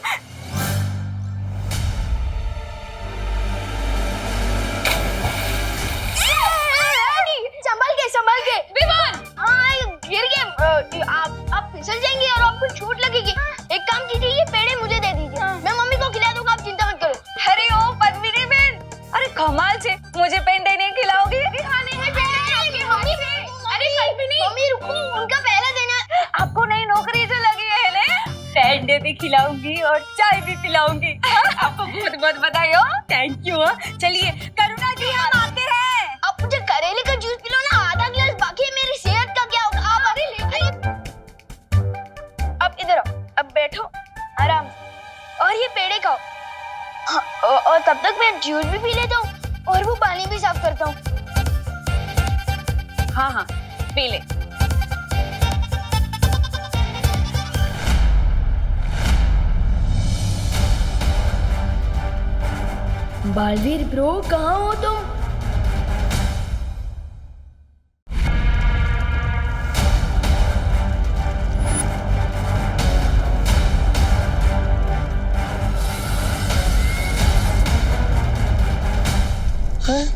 Speaker 10: संभल के
Speaker 1: विवान।
Speaker 10: हाँ, गिर गए। आप फिसल जाएंगे और आपको चोट लगेगी। एक काम कीजिए, ये पेड़े मुझे दे दीजिए। मैं मम्मी को खिला दूंगा, आप चिंता मत करो।
Speaker 7: अरे ओ पद्मिनी बहन, अरे कमाल से मुझे पेड़े नहीं खिलाओगी?
Speaker 10: खाने हैं पेड़े आपके मम्मी। अरे पद्मिनी, मम्मी रुको, उनका पहला देना।
Speaker 7: आपको नई नौकरी जो लगी है ना, पेड़े भी खिलाऊंगी और चाय भी पिलाऊंगी। आपको बहुत बहुत बधाई हो। Thank you. चलिए करुणा जी, हम आते हैं।
Speaker 10: आप मुझे करेले का जूस पिलो ना, आधा गिलास बाकी है। मेरी सेहत का क्या होगा? आप अरे अब इधर आओ, अब बैठो आराम और ये पेड़े खाओ। हाँ, और तब तक मैं जूस भी पी लेता हूँ और वो पानी भी साफ करता हूँ।
Speaker 1: हाँ, पी ले।
Speaker 6: बालवीर ब्रो, कहाँ हो तुम?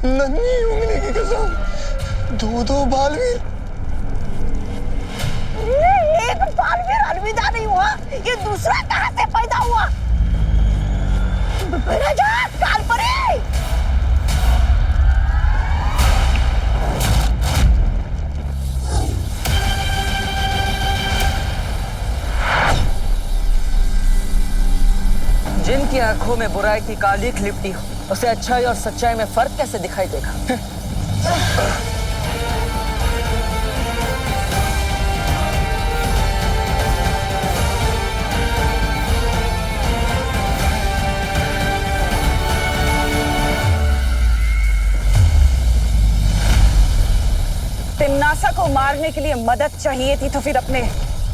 Speaker 16: नन्ही उंगली की कसम, दो बालवीर।
Speaker 2: एक बालवीर अलविदा नहीं हुआ, ये दूसरा कहाँ से पैदा हुआ? राजा, काल परे।
Speaker 3: जिसकी आंखों में बुराई की कालिख लिपटी हो, उसे अच्छाई और सच्चाई में फर्क कैसे दिखाई देगा?
Speaker 17: तिम्नासा को मारने के लिए मदद चाहिए थी तो फिर अपने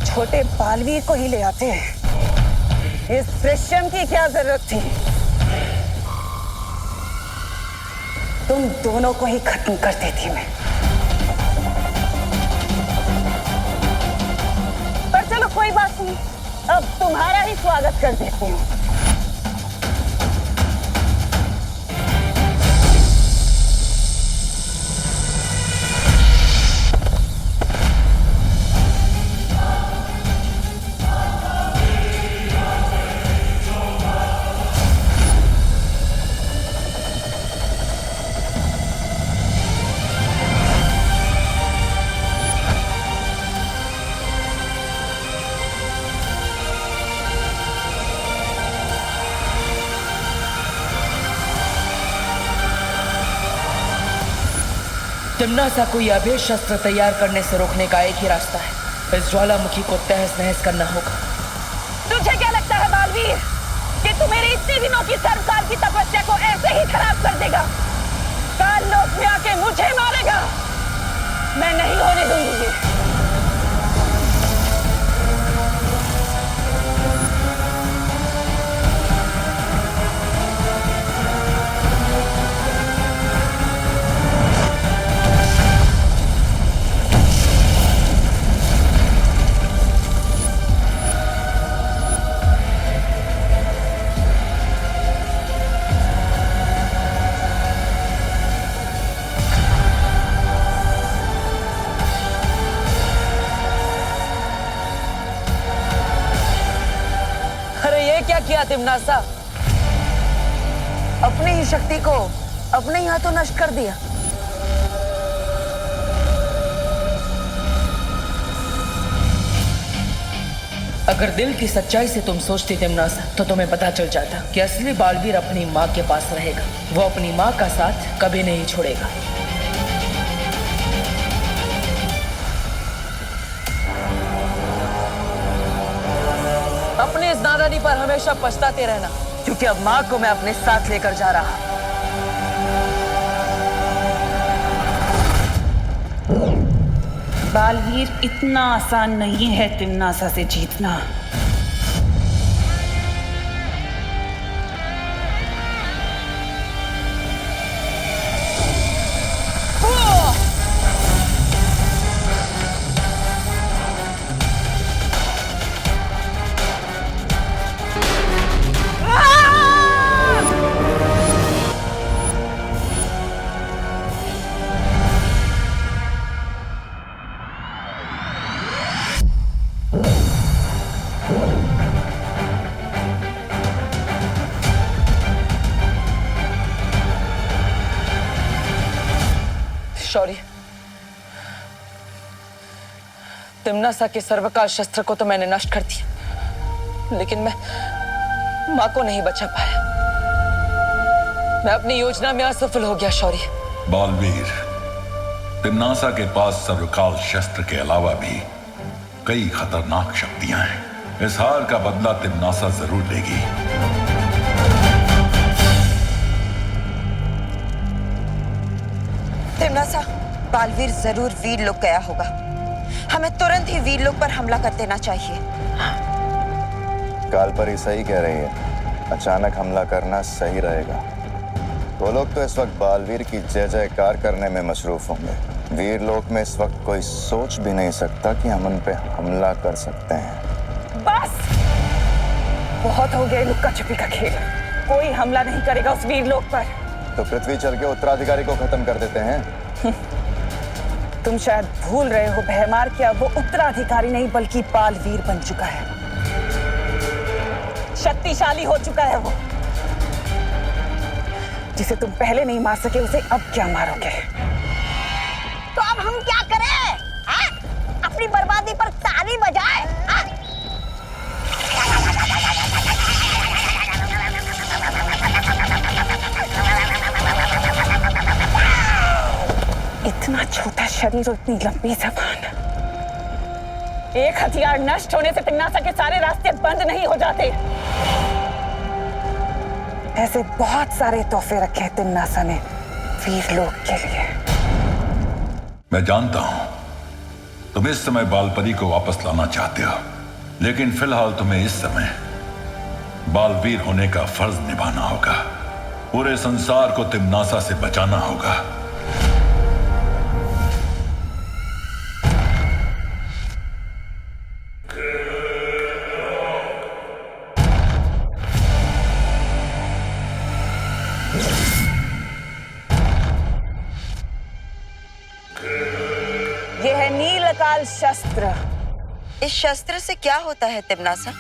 Speaker 17: छोटे बालवीर को ही ले आते हैं। इस दृश्यम की क्या जरूरत थी? तुम दोनों को ही खत्म कर देती मैं। पर चलो कोई बात नहीं, अब तुम्हारा ही स्वागत कर देती हूँ।
Speaker 3: तिम्नासा को यह अभेद शस्त्र तैयार करने से रोकने का एक ही रास्ता है। इस ज्वालामुखी को तहस नहस करना होगा।
Speaker 17: तुझे क्या लगता है बालवीर कि तू मेरे इतने दिनों की सर्वकाल की तपस्या को ऐसे ही खराब कर देगा? काल लोक में आके मुझे मारेगा? मैं नहीं होने दूंगी ये।
Speaker 3: क्या किया तिम्नासा? अपनी ही शक्ति को अपने ही हाथों नष्ट कर दिया। अगर दिल की सच्चाई से तुम सोचती तिम्नासा, तो तुम्हें पता चल जाता कि असली बालवीर अपनी माँ के पास रहेगा। वो अपनी माँ का साथ कभी नहीं छोड़ेगा। अपने इस नादानी पर हमेशा पछताते रहना, क्योंकि अब माँ को मैं अपने साथ लेकर जा रहा।
Speaker 17: बालवीर, इतना आसान नहीं है तिम्नासा से जीतना।
Speaker 3: शौर्य, तिम्नासा के सर्वकाल शस्त्र को तो मैंने नष्ट कर दिया, लेकिन मैं माँ को नहीं बचा पाया। मैं अपनी योजना में असफल हो गया शौर्य।
Speaker 13: बालवीर, तिम्नासा के पास सर्वकाल शस्त्र के अलावा भी कई खतरनाक शक्तियां हैं। इस हार का बदला तिम्नासा जरूर लेगी।
Speaker 4: तिम्नासा, बालवीर जरूर वीर लोक गया होगा। हमें तुरंत ही वीर लोक पर हमला कर देना चाहिए।
Speaker 5: कालपरी सही कह रही है, अचानक हमला करना सही रहेगा। वो लोग तो इस वक्त बालवीर की जय जयकार करने में मशरूफ होंगे। वीर लोक में इस वक्त कोई सोच भी नहीं सकता कि हम उन पे हमला कर सकते हैं।
Speaker 17: बस बहुत हो गया लुक्का छुपी का खेल। कोई हमला नहीं करेगा उस वीर लोक पर।
Speaker 5: तो पृथ्वी चल के उत्तराधिकारी को खत्म कर देते हैं।
Speaker 17: तुम शायद भूल रहे हो भयमार, क्या वो उत्तराधिकारी नहीं बल्कि बालवीर बन चुका है। शक्तिशाली हो चुका है वो। जिसे तुम पहले नहीं मार सके उसे अब क्या मारोगे?
Speaker 2: तो अब हम क्या करें? अपनी बर्बादी पर ताली बजाए?
Speaker 17: शरीर और इतनी लंबी जबान। एक हथियार नष्ट होने से तिम्नासा के सारे रास्ते बंद नहीं हो जाते। ऐसे बहुत सारे तोहफे रखे हैं तिम्नासा ने वीर लोग के लिए।
Speaker 13: मैं जानता हूं तुम इस समय बालपरी को वापस लाना चाहते हो, लेकिन फिलहाल तुम्हें इस समय बालवीर होने का फर्ज निभाना होगा। पूरे संसार को तिम्नासा से बचाना होगा।
Speaker 17: यह है नील अकाल शस्त्र।
Speaker 4: इस शस्त्र से क्या होता है तिम्नासा?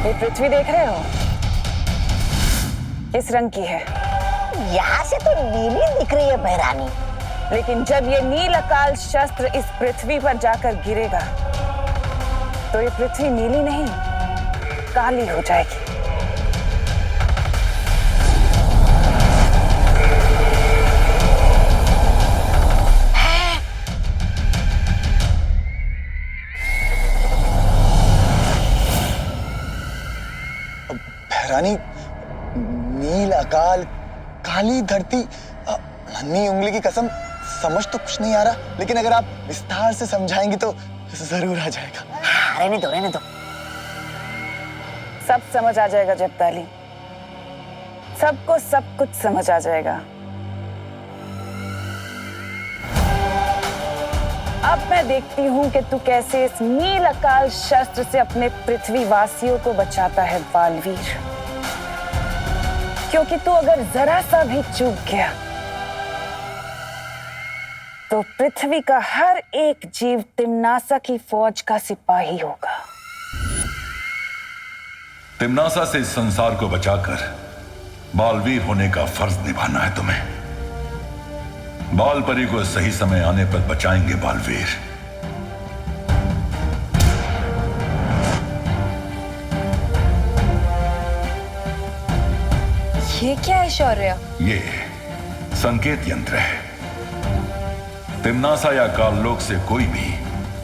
Speaker 17: ये पृथ्वी देख रहे हो? किस रंग की है?
Speaker 2: यहाँ से तो नीली दिख रही है बहरानी।
Speaker 17: लेकिन जब ये नील अकाल शस्त्र इस पृथ्वी पर जाकर गिरेगा तो ये पृथ्वी नीली नहीं काली हो जाएगी।
Speaker 16: बहरानी, नील अकाल काली धरती, नन्ही उंगली की कसम समझ तो कुछ नहीं आ रहा, लेकिन अगर आप विस्तार से समझाएंगी तो जरूर आ जाएगा।
Speaker 2: रहने दो रहने दो।
Speaker 17: सब समझ आ जाएगा जब्ताली, सबको सब कुछ समझ आ जाएगा। अब मैं देखती हूं कि तू कैसे इस नील अकाल शस्त्र से अपने पृथ्वी वासियों को बचाता है बालवीर। क्योंकि तू अगर जरा सा भी चूक गया तो पृथ्वी का हर एक जीव तिम्नासा की फौज का सिपाही होगा।
Speaker 13: तिम्नासा से इस संसार को बचाकर बालवीर होने का फर्ज निभाना है तुम्हें। बालपरी को सही समय आने पर बचाएंगे बालवीर।
Speaker 9: ये क्या है शौर्य?
Speaker 13: ये संकेत यंत्र है। तिम्नासा या काललोक से कोई भी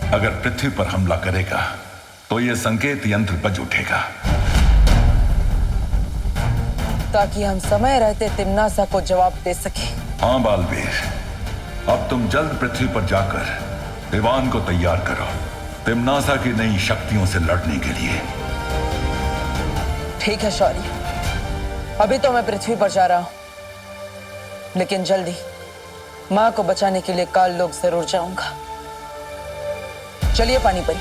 Speaker 13: अगर पृथ्वी पर हमला करेगा तो यह संकेत यंत्र बज उठेगा,
Speaker 3: ताकि हम समय रहते तिम्नासा को जवाब दे सके।
Speaker 13: हाँ बालवीर, अब तुम जल्द पृथ्वी पर जाकर विवान को तैयार करो तिम्नासा की नई शक्तियों से लड़ने के लिए।
Speaker 3: ठीक है शौर्य, अभी तो मैं पृथ्वी पर जा रहा हूं, लेकिन जल्दी माँ को बचाने के लिए काल लोक जरूर जाऊंगा। चलिए पानी परी,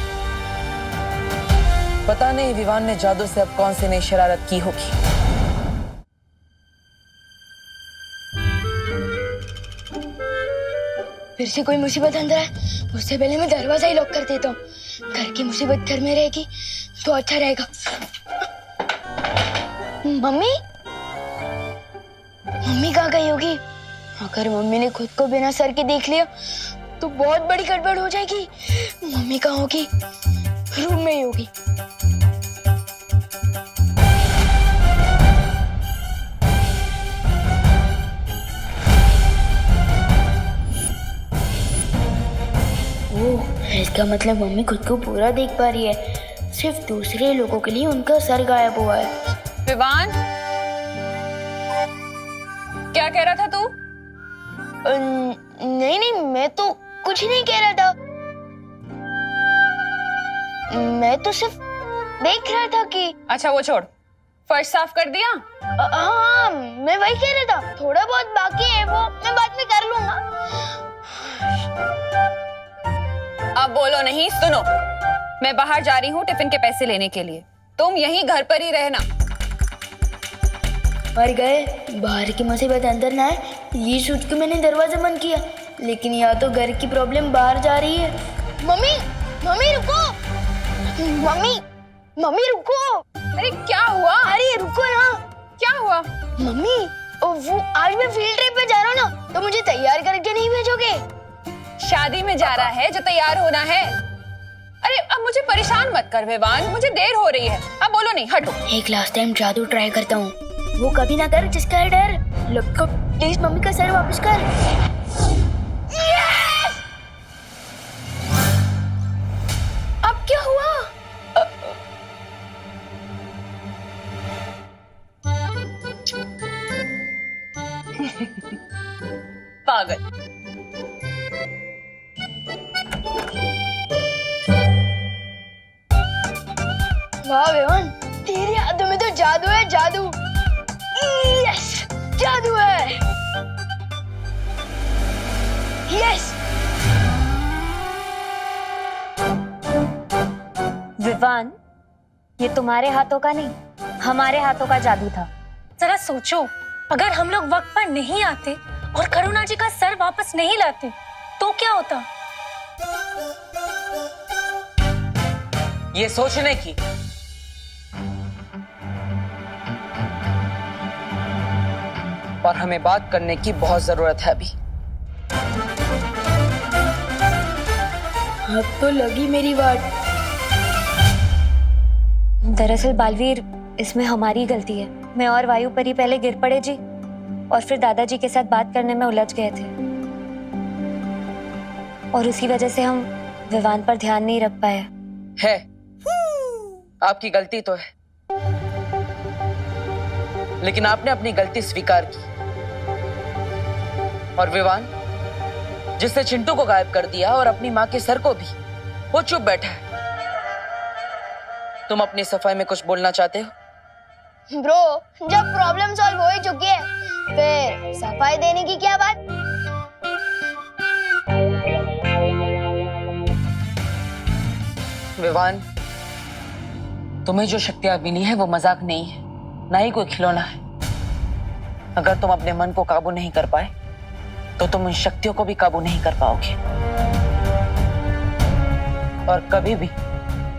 Speaker 3: पता नहीं विवान ने जादू से अब कौन सी नई शरारत की होगी।
Speaker 6: फिर से कोई मुसीबत अंदर है, उससे पहले मैं दरवाजा ही लॉक कर देता हूँ। घर की मुसीबत घर में रहेगी तो अच्छा रहेगा। मम्मी, मम्मी कहाँ गई होगी? अगर मम्मी ने खुद को बिना सर के देख लिया तो बहुत बड़ी गड़बड़ हो जाएगी। मम्मी कहाँ होगी? रूम में ही होगी। ओह, इसका मतलब मम्मी खुद को पूरा देख पा रही है, सिर्फ दूसरे लोगों के लिए उनका सर गायब हुआ है।
Speaker 1: विवान, क्या कह रहा था तू?
Speaker 6: नहीं नहीं, मैं तो कुछ नहीं कह रहा था। मैं तो सिर्फ देख रहा था कि।
Speaker 1: अच्छा वो छोड़, फर्श साफ कर दिया?
Speaker 6: हाँ, मैं वही कह रहा था, थोड़ा बहुत बाकी है वो मैं बाद में कर लूंगा।
Speaker 1: अब बोलो नहीं, सुनो, मैं बाहर जा रही हूँ टिफिन के पैसे लेने के लिए, तुम यहीं घर पर ही रहना।
Speaker 6: मर गए, बाहर की मुसीबत अंदर ना है, ये सोच के मैंने दरवाजा बंद किया, लेकिन या तो घर की प्रॉब्लम बाहर जा रही है। मम्मी, मम्मी रुको, मम्मी, मम्मी रुको।
Speaker 1: अरे क्या हुआ?
Speaker 6: अरे रुको ना।
Speaker 1: क्या हुआ?
Speaker 6: मम्मी, वो आज मैं फील्ड ट्रिप पे जा रहा हूँ ना, तो मुझे तैयार करके नहीं भेजोगे?
Speaker 1: शादी में जा रहा है जो तैयार होना है। अरे अब मुझे परेशान मत कर विवान, मुझे देर हो रही है। अब बोलो नहीं, हटो।
Speaker 6: एक लास्ट टाइम जादू ट्राई करता हूँ, वो कभी ना कर जिसका है डर। लपको प्लीज मम्मी का सर वापस कर।
Speaker 1: अब क्या हुआ? पागल।
Speaker 6: वाह विवान, तेरी हाथों में तो जादू है, जादू। यस, जादू है। यस।
Speaker 9: विवान, ये तुम्हारे हाथों का नहीं, हमारे हाथों का जादू था।
Speaker 8: जरा सोचो, अगर हम लोग वक्त पर नहीं आते और करुणा जी का सर वापस नहीं लाते तो क्या होता?
Speaker 3: ये सोचने की और हमें बात करने की बहुत जरूरत है अभी।
Speaker 6: अब तो लगी मेरी बात।
Speaker 9: दरअसल बालवीर, इसमें हमारी गलती है। मैं और वायु परी पहले गिर पड़े जी, और फिर दादाजी के साथ बात करने में उलझ गए थे, और उसी वजह से हम विवान पर ध्यान नहीं रख पाए।
Speaker 3: है, आपकी गलती तो है, लेकिन आपने अपनी गलती स्वीकार की। और विवान, जिसने चिंटू को गायब कर दिया और अपनी माँ के सर को भी, वो चुप बैठा है। तुम अपनी सफाई में कुछ बोलना चाहते हो?
Speaker 6: ब्रो, जब प्रॉब्लम सॉल्व हो ही चुकी है, फिर सफाई देने की क्या बात?
Speaker 3: विवान, तुम्हें जो शक्तियां मिली है वो मजाक नहीं है, ना ही कोई खिलौना है। अगर तुम अपने मन को काबू नहीं कर पाए तो तुम उन शक्तियों को भी काबू नहीं कर पाओगे, और कभी भी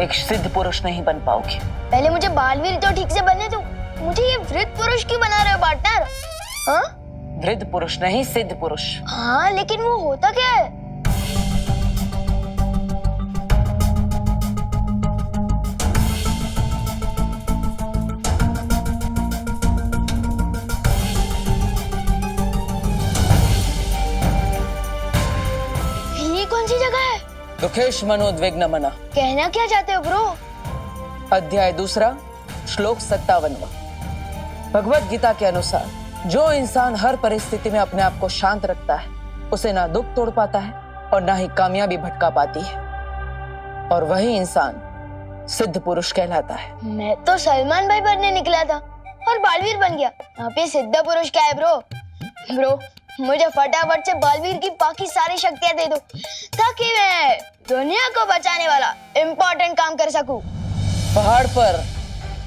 Speaker 3: एक सिद्ध पुरुष नहीं बन पाओगे।
Speaker 6: पहले मुझे बालवीर तो ठीक से बनने दो, मुझे ये वृद्ध पुरुष क्यों बना रहे हो पार्टनर? हाँ?
Speaker 3: वृद्ध पुरुष नहीं, सिद्ध पुरुष।
Speaker 6: हाँ, लेकिन वो होता क्या है? ये कौन सी जगह है?
Speaker 3: दुखेश मनोद्विग्न मना।
Speaker 6: कहना क्या चाहते हो ब्रो?
Speaker 3: अध्याय 2, श्लोक 57। भगवत गीता के अनुसार जो इंसान हर परिस्थिति में अपने आप को शांत रखता है, उसे ना दुख तोड़ पाता है और ना ही कामयाबी भटका पाती है, और वही इंसान सिद्ध पुरुष कहलाता है।
Speaker 6: मैं तो सलमान भाई बनने निकला था और बालवीर बन गया। यहाँ पे सिद्ध पुरुष क्या है ब्रो? ब्रो, मुझे फटाफट से बालवीर की बाकी सारी शक्तियां दे दो, ताकि मैं दुनिया को बचाने वाला इम्पोर्टेंट काम कर सकूं।
Speaker 3: पहाड़ पर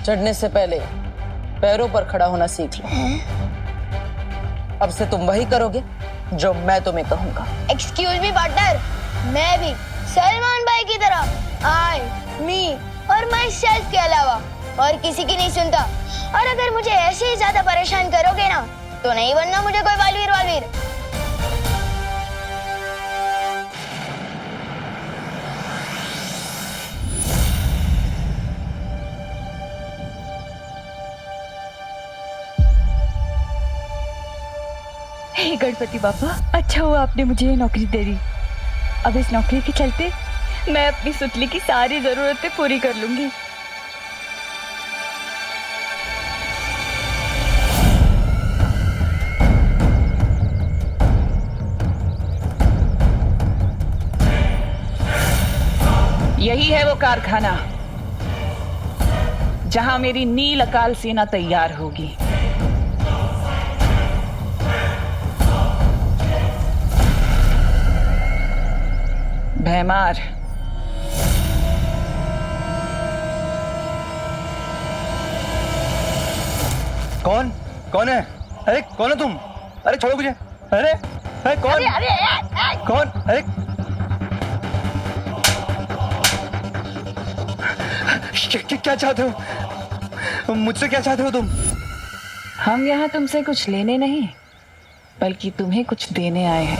Speaker 3: चढ़ने से पहले पैरों पर खड़ा होना सीख लो। अब से तुम वही करोगे जो मैं तुम्हें कहूंगा।
Speaker 6: एक्सक्यूज मी पार्टनर, मैं भी सलमान भाई की तरह आई, मी और माई सेल्फ के अलावा और किसी की नहीं सुनता। और अगर मुझे ऐसे ही ज्यादा परेशान करोगे ना, तो नहीं बनना मुझे कोई बालवीर वालवीर।
Speaker 7: हे गणपति बाबा, अच्छा हुआ आपने मुझे ये नौकरी दे दी। अब इस नौकरी के चलते मैं अपनी सुतली की सारी जरूरतें पूरी कर लूंगी।
Speaker 17: यही है वो कारखाना जहां मेरी नील अकाल सेना तैयार होगी। भैमार,
Speaker 16: कौन कौन है? अरे कौन है तुम? अरे छोड़ो मुझे। अरे अरे कौन?
Speaker 6: अरे
Speaker 16: कौन? अरे क्या चाहते हो? मुझसे क्या चाहते हो तुम?
Speaker 17: हम यहाँ तुमसे कुछ लेने नहीं, बल्कि तुम्हें कुछ देने आए हैं।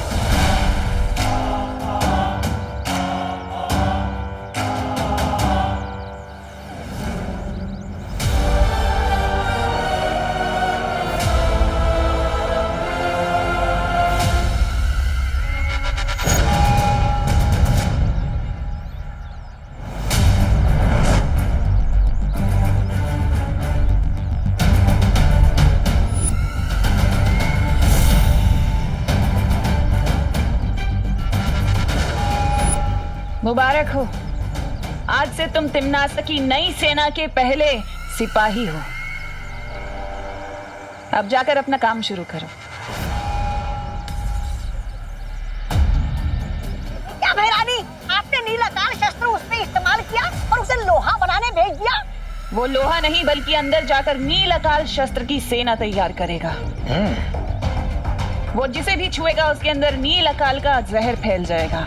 Speaker 17: मुबारक हो, आज से तुम तिम्नासा की नई सेना के पहले सिपाही हो। अब जाकर अपना काम शुरू करो।
Speaker 2: क्या भैरानी, आपने नीलाकाल शस्त्र उस पे इस्तेमाल किया और उसे लोहा बनाने भेज दिया?
Speaker 17: वो लोहा नहीं बल्कि अंदर जाकर नील अकाल शस्त्र की सेना तैयार करेगा। वो जिसे भी छुएगा उसके अंदर नील अकाल का जहर फैल जाएगा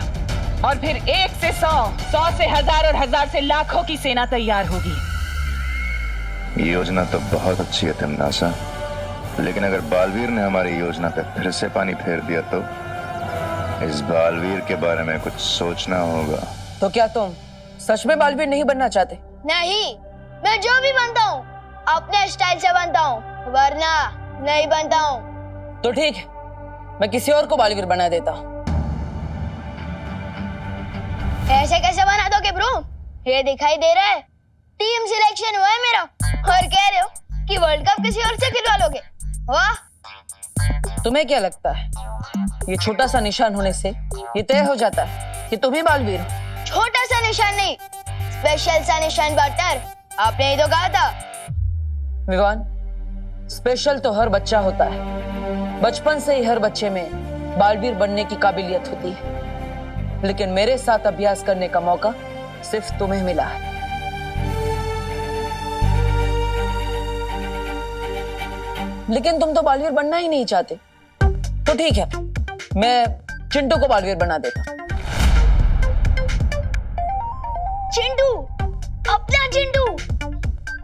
Speaker 17: और फिर 1 से 100, 100 से 1000 और 1000 से लाखों की सेना तैयार होगी।
Speaker 5: ये योजना तो बहुत अच्छी है तिम्नासा, लेकिन अगर बालवीर ने हमारी योजना पे फिर से पानी फेर दिया तो इस बालवीर के बारे में कुछ सोचना होगा।
Speaker 3: तो क्या तुम सच में बालवीर नहीं बनना चाहते?
Speaker 10: नहीं, मैं जो भी बनता हूँ अपने स्टाइल से बनता हूँ, वरना नहीं बनता हूँ।
Speaker 3: तो ठीक है, मैं किसी और को बालवीर बना देता हूँ।
Speaker 10: ऐसे कैसे बना दोगे ब्रो? ये दिखाई दे रहा है टीम सिलेक्शन हुआ है मेरा और कह रहे हो कि वर्ल्ड कप किसी और से खिलवा लोगे? वाह!
Speaker 3: तुम्हें क्या लगता है ये छोटा सा निशान होने से ये तय हो जाता है कि तुम ही बालवीर हो?
Speaker 10: छोटा सा निशान नहीं, स्पेशल सा निशान पार्टनर, आपने ही तो कहा था।
Speaker 3: विवान, स्पेशल तो हर बच्चा होता है, बचपन से ही हर बच्चे में बालवीर बनने की काबिलियत होती है, लेकिन मेरे साथ अभ्यास करने का मौका सिर्फ तुम्हें मिला है। लेकिन तुम तो बालवीर बनना ही नहीं चाहते। तो ठीक है, मैं चिंटू को बालवीर बना देता।
Speaker 10: चिंटू, अपना चिंटू,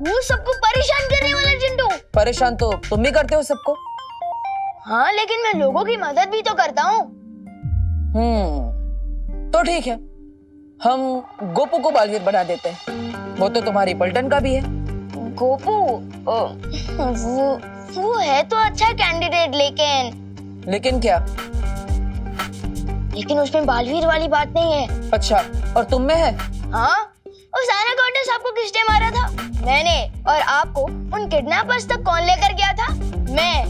Speaker 10: वो सबको परेशान करने वाला चिंटू।
Speaker 3: परेशान तो तुम भी करते हो सबको।
Speaker 10: हाँ, लेकिन मैं लोगों की मदद भी तो करता हूँ।
Speaker 3: तो ठीक है, हम गोपू को बालवीर बना देते हैं। वो तो तुम्हारी पलटन का भी है।
Speaker 10: गोपू, वो है तो अच्छा कैंडिडेट, लेकिन
Speaker 3: क्या?
Speaker 10: लेकिन उसमें बालवीर वाली बात नहीं है।
Speaker 3: अच्छा, और तुम में है?
Speaker 10: हाँ, उस एनाकोंडा सांप को किसने मारा था? मैंने। और आपको उन किडनैपर्स तक कौन लेकर गया था? मैं।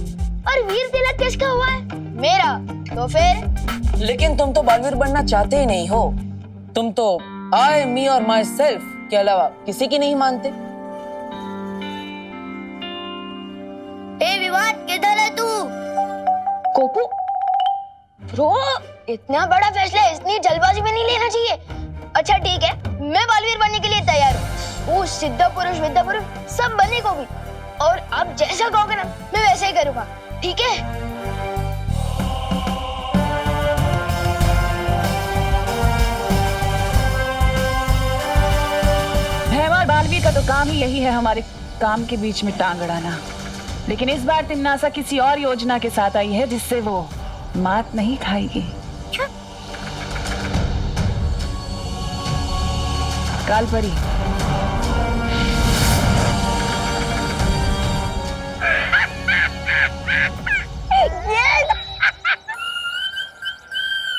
Speaker 10: और वीर तिलक किसका हुआ है? मेरा। तो फिर?
Speaker 3: लेकिन तुम तो बालवीर बनना चाहते ही नहीं हो। तुम तो आई, मी और माई सेल्फ के अलावा किसी की नहीं मानते।
Speaker 10: ए विवाद, किधर है तू? गोपू, ब्रो, इतना बड़ा फैसला इतनी जल्दबाजी में नहीं लेना चाहिए। अच्छा ठीक है, मैं बालवीर बनने के लिए तैयार हूँ। वो सिद्ध पुरुष, विद्या पुरुष सब बनने को भी। और आप जैसा कहोगे ना, मैं वैसे ही करूँगा। ठीक है?
Speaker 17: भैमार बालवीर का तो काम ही यही है, हमारे काम के बीच में टांग अड़ाना। लेकिन इस बार तिम्नासा किसी और योजना के साथ आई है जिससे वो मात नहीं खाएगी। कालपरी,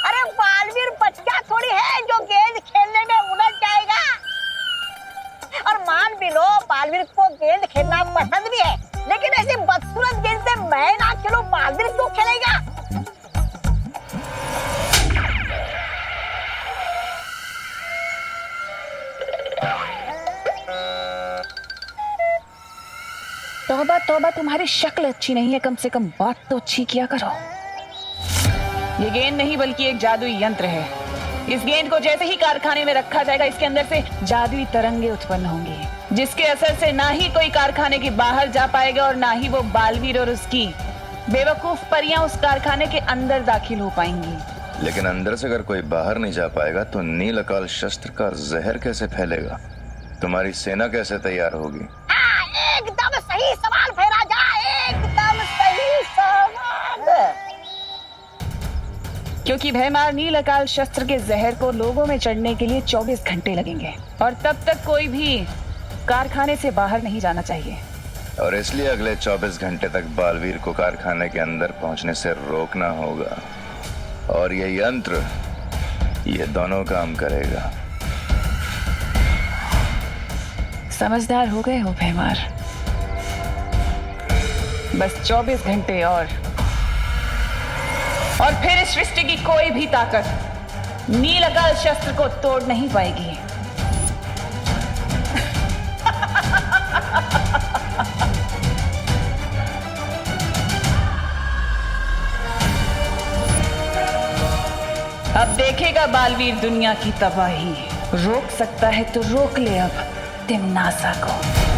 Speaker 2: अरे बालवीर बच्चा थोड़ी है जो गेंद खेलने में उलझ जाएगा। और मान भी लो बालवीर को गेंद खेलना पसंद भी है, लेकिन ऐसी बदसूरत गेंद से मैं ना खेलूं, बालवीर क्यों खेलेगा?
Speaker 17: तौबा तौबा, तुम्हारी शक्ल अच्छी नहीं है, कम से कम बात तो अच्छी किया करो। ये गेंद नहीं बल्कि एक जादुई यंत्र है। इस गेंद को जैसे ही कारखाने में रखा जाएगा, इसके अंदर से जादुई तरंगे उत्पन्न होंगी, जिसके असर से ना ही कोई कारखाने के बाहर जा पाएगा और ना ही वो बालवीर और उसकी बेवकूफ परियां उस कारखाने के अंदर दाखिल हो पाएंगी।
Speaker 5: लेकिन अंदर से अगर कोई बाहर नहीं जा पाएगा तो नील अकाल शस्त्र का जहर कैसे फैलेगा? तुम्हारी सेना कैसे तैयार होगी?
Speaker 2: एकदम सही सवाल भैराजा, एकदम सही सवाल।
Speaker 17: क्योंकि भैमार नील अकाल शस्त्र के जहर को लोगों में चढ़ने के लिए 24 घंटे लगेंगे और तब तक कोई भी कारखाने से बाहर नहीं जाना चाहिए।
Speaker 5: और इसलिए अगले 24 घंटे तक बालवीर को कारखाने के अंदर पहुंचने से रोकना होगा। और ये यंत्र, ये दोनों काम करेगा।
Speaker 17: समझदार हो गए हो भैमार। बस 24 घंटे और फिर इस सृष्टि की कोई भी ताकत नील अकाल शस्त्र को तोड़ नहीं पाएगी। अब देखेगा बालवीर दुनिया की तबाही। रोक सकता है तो रोक ले अब तिमनासा को।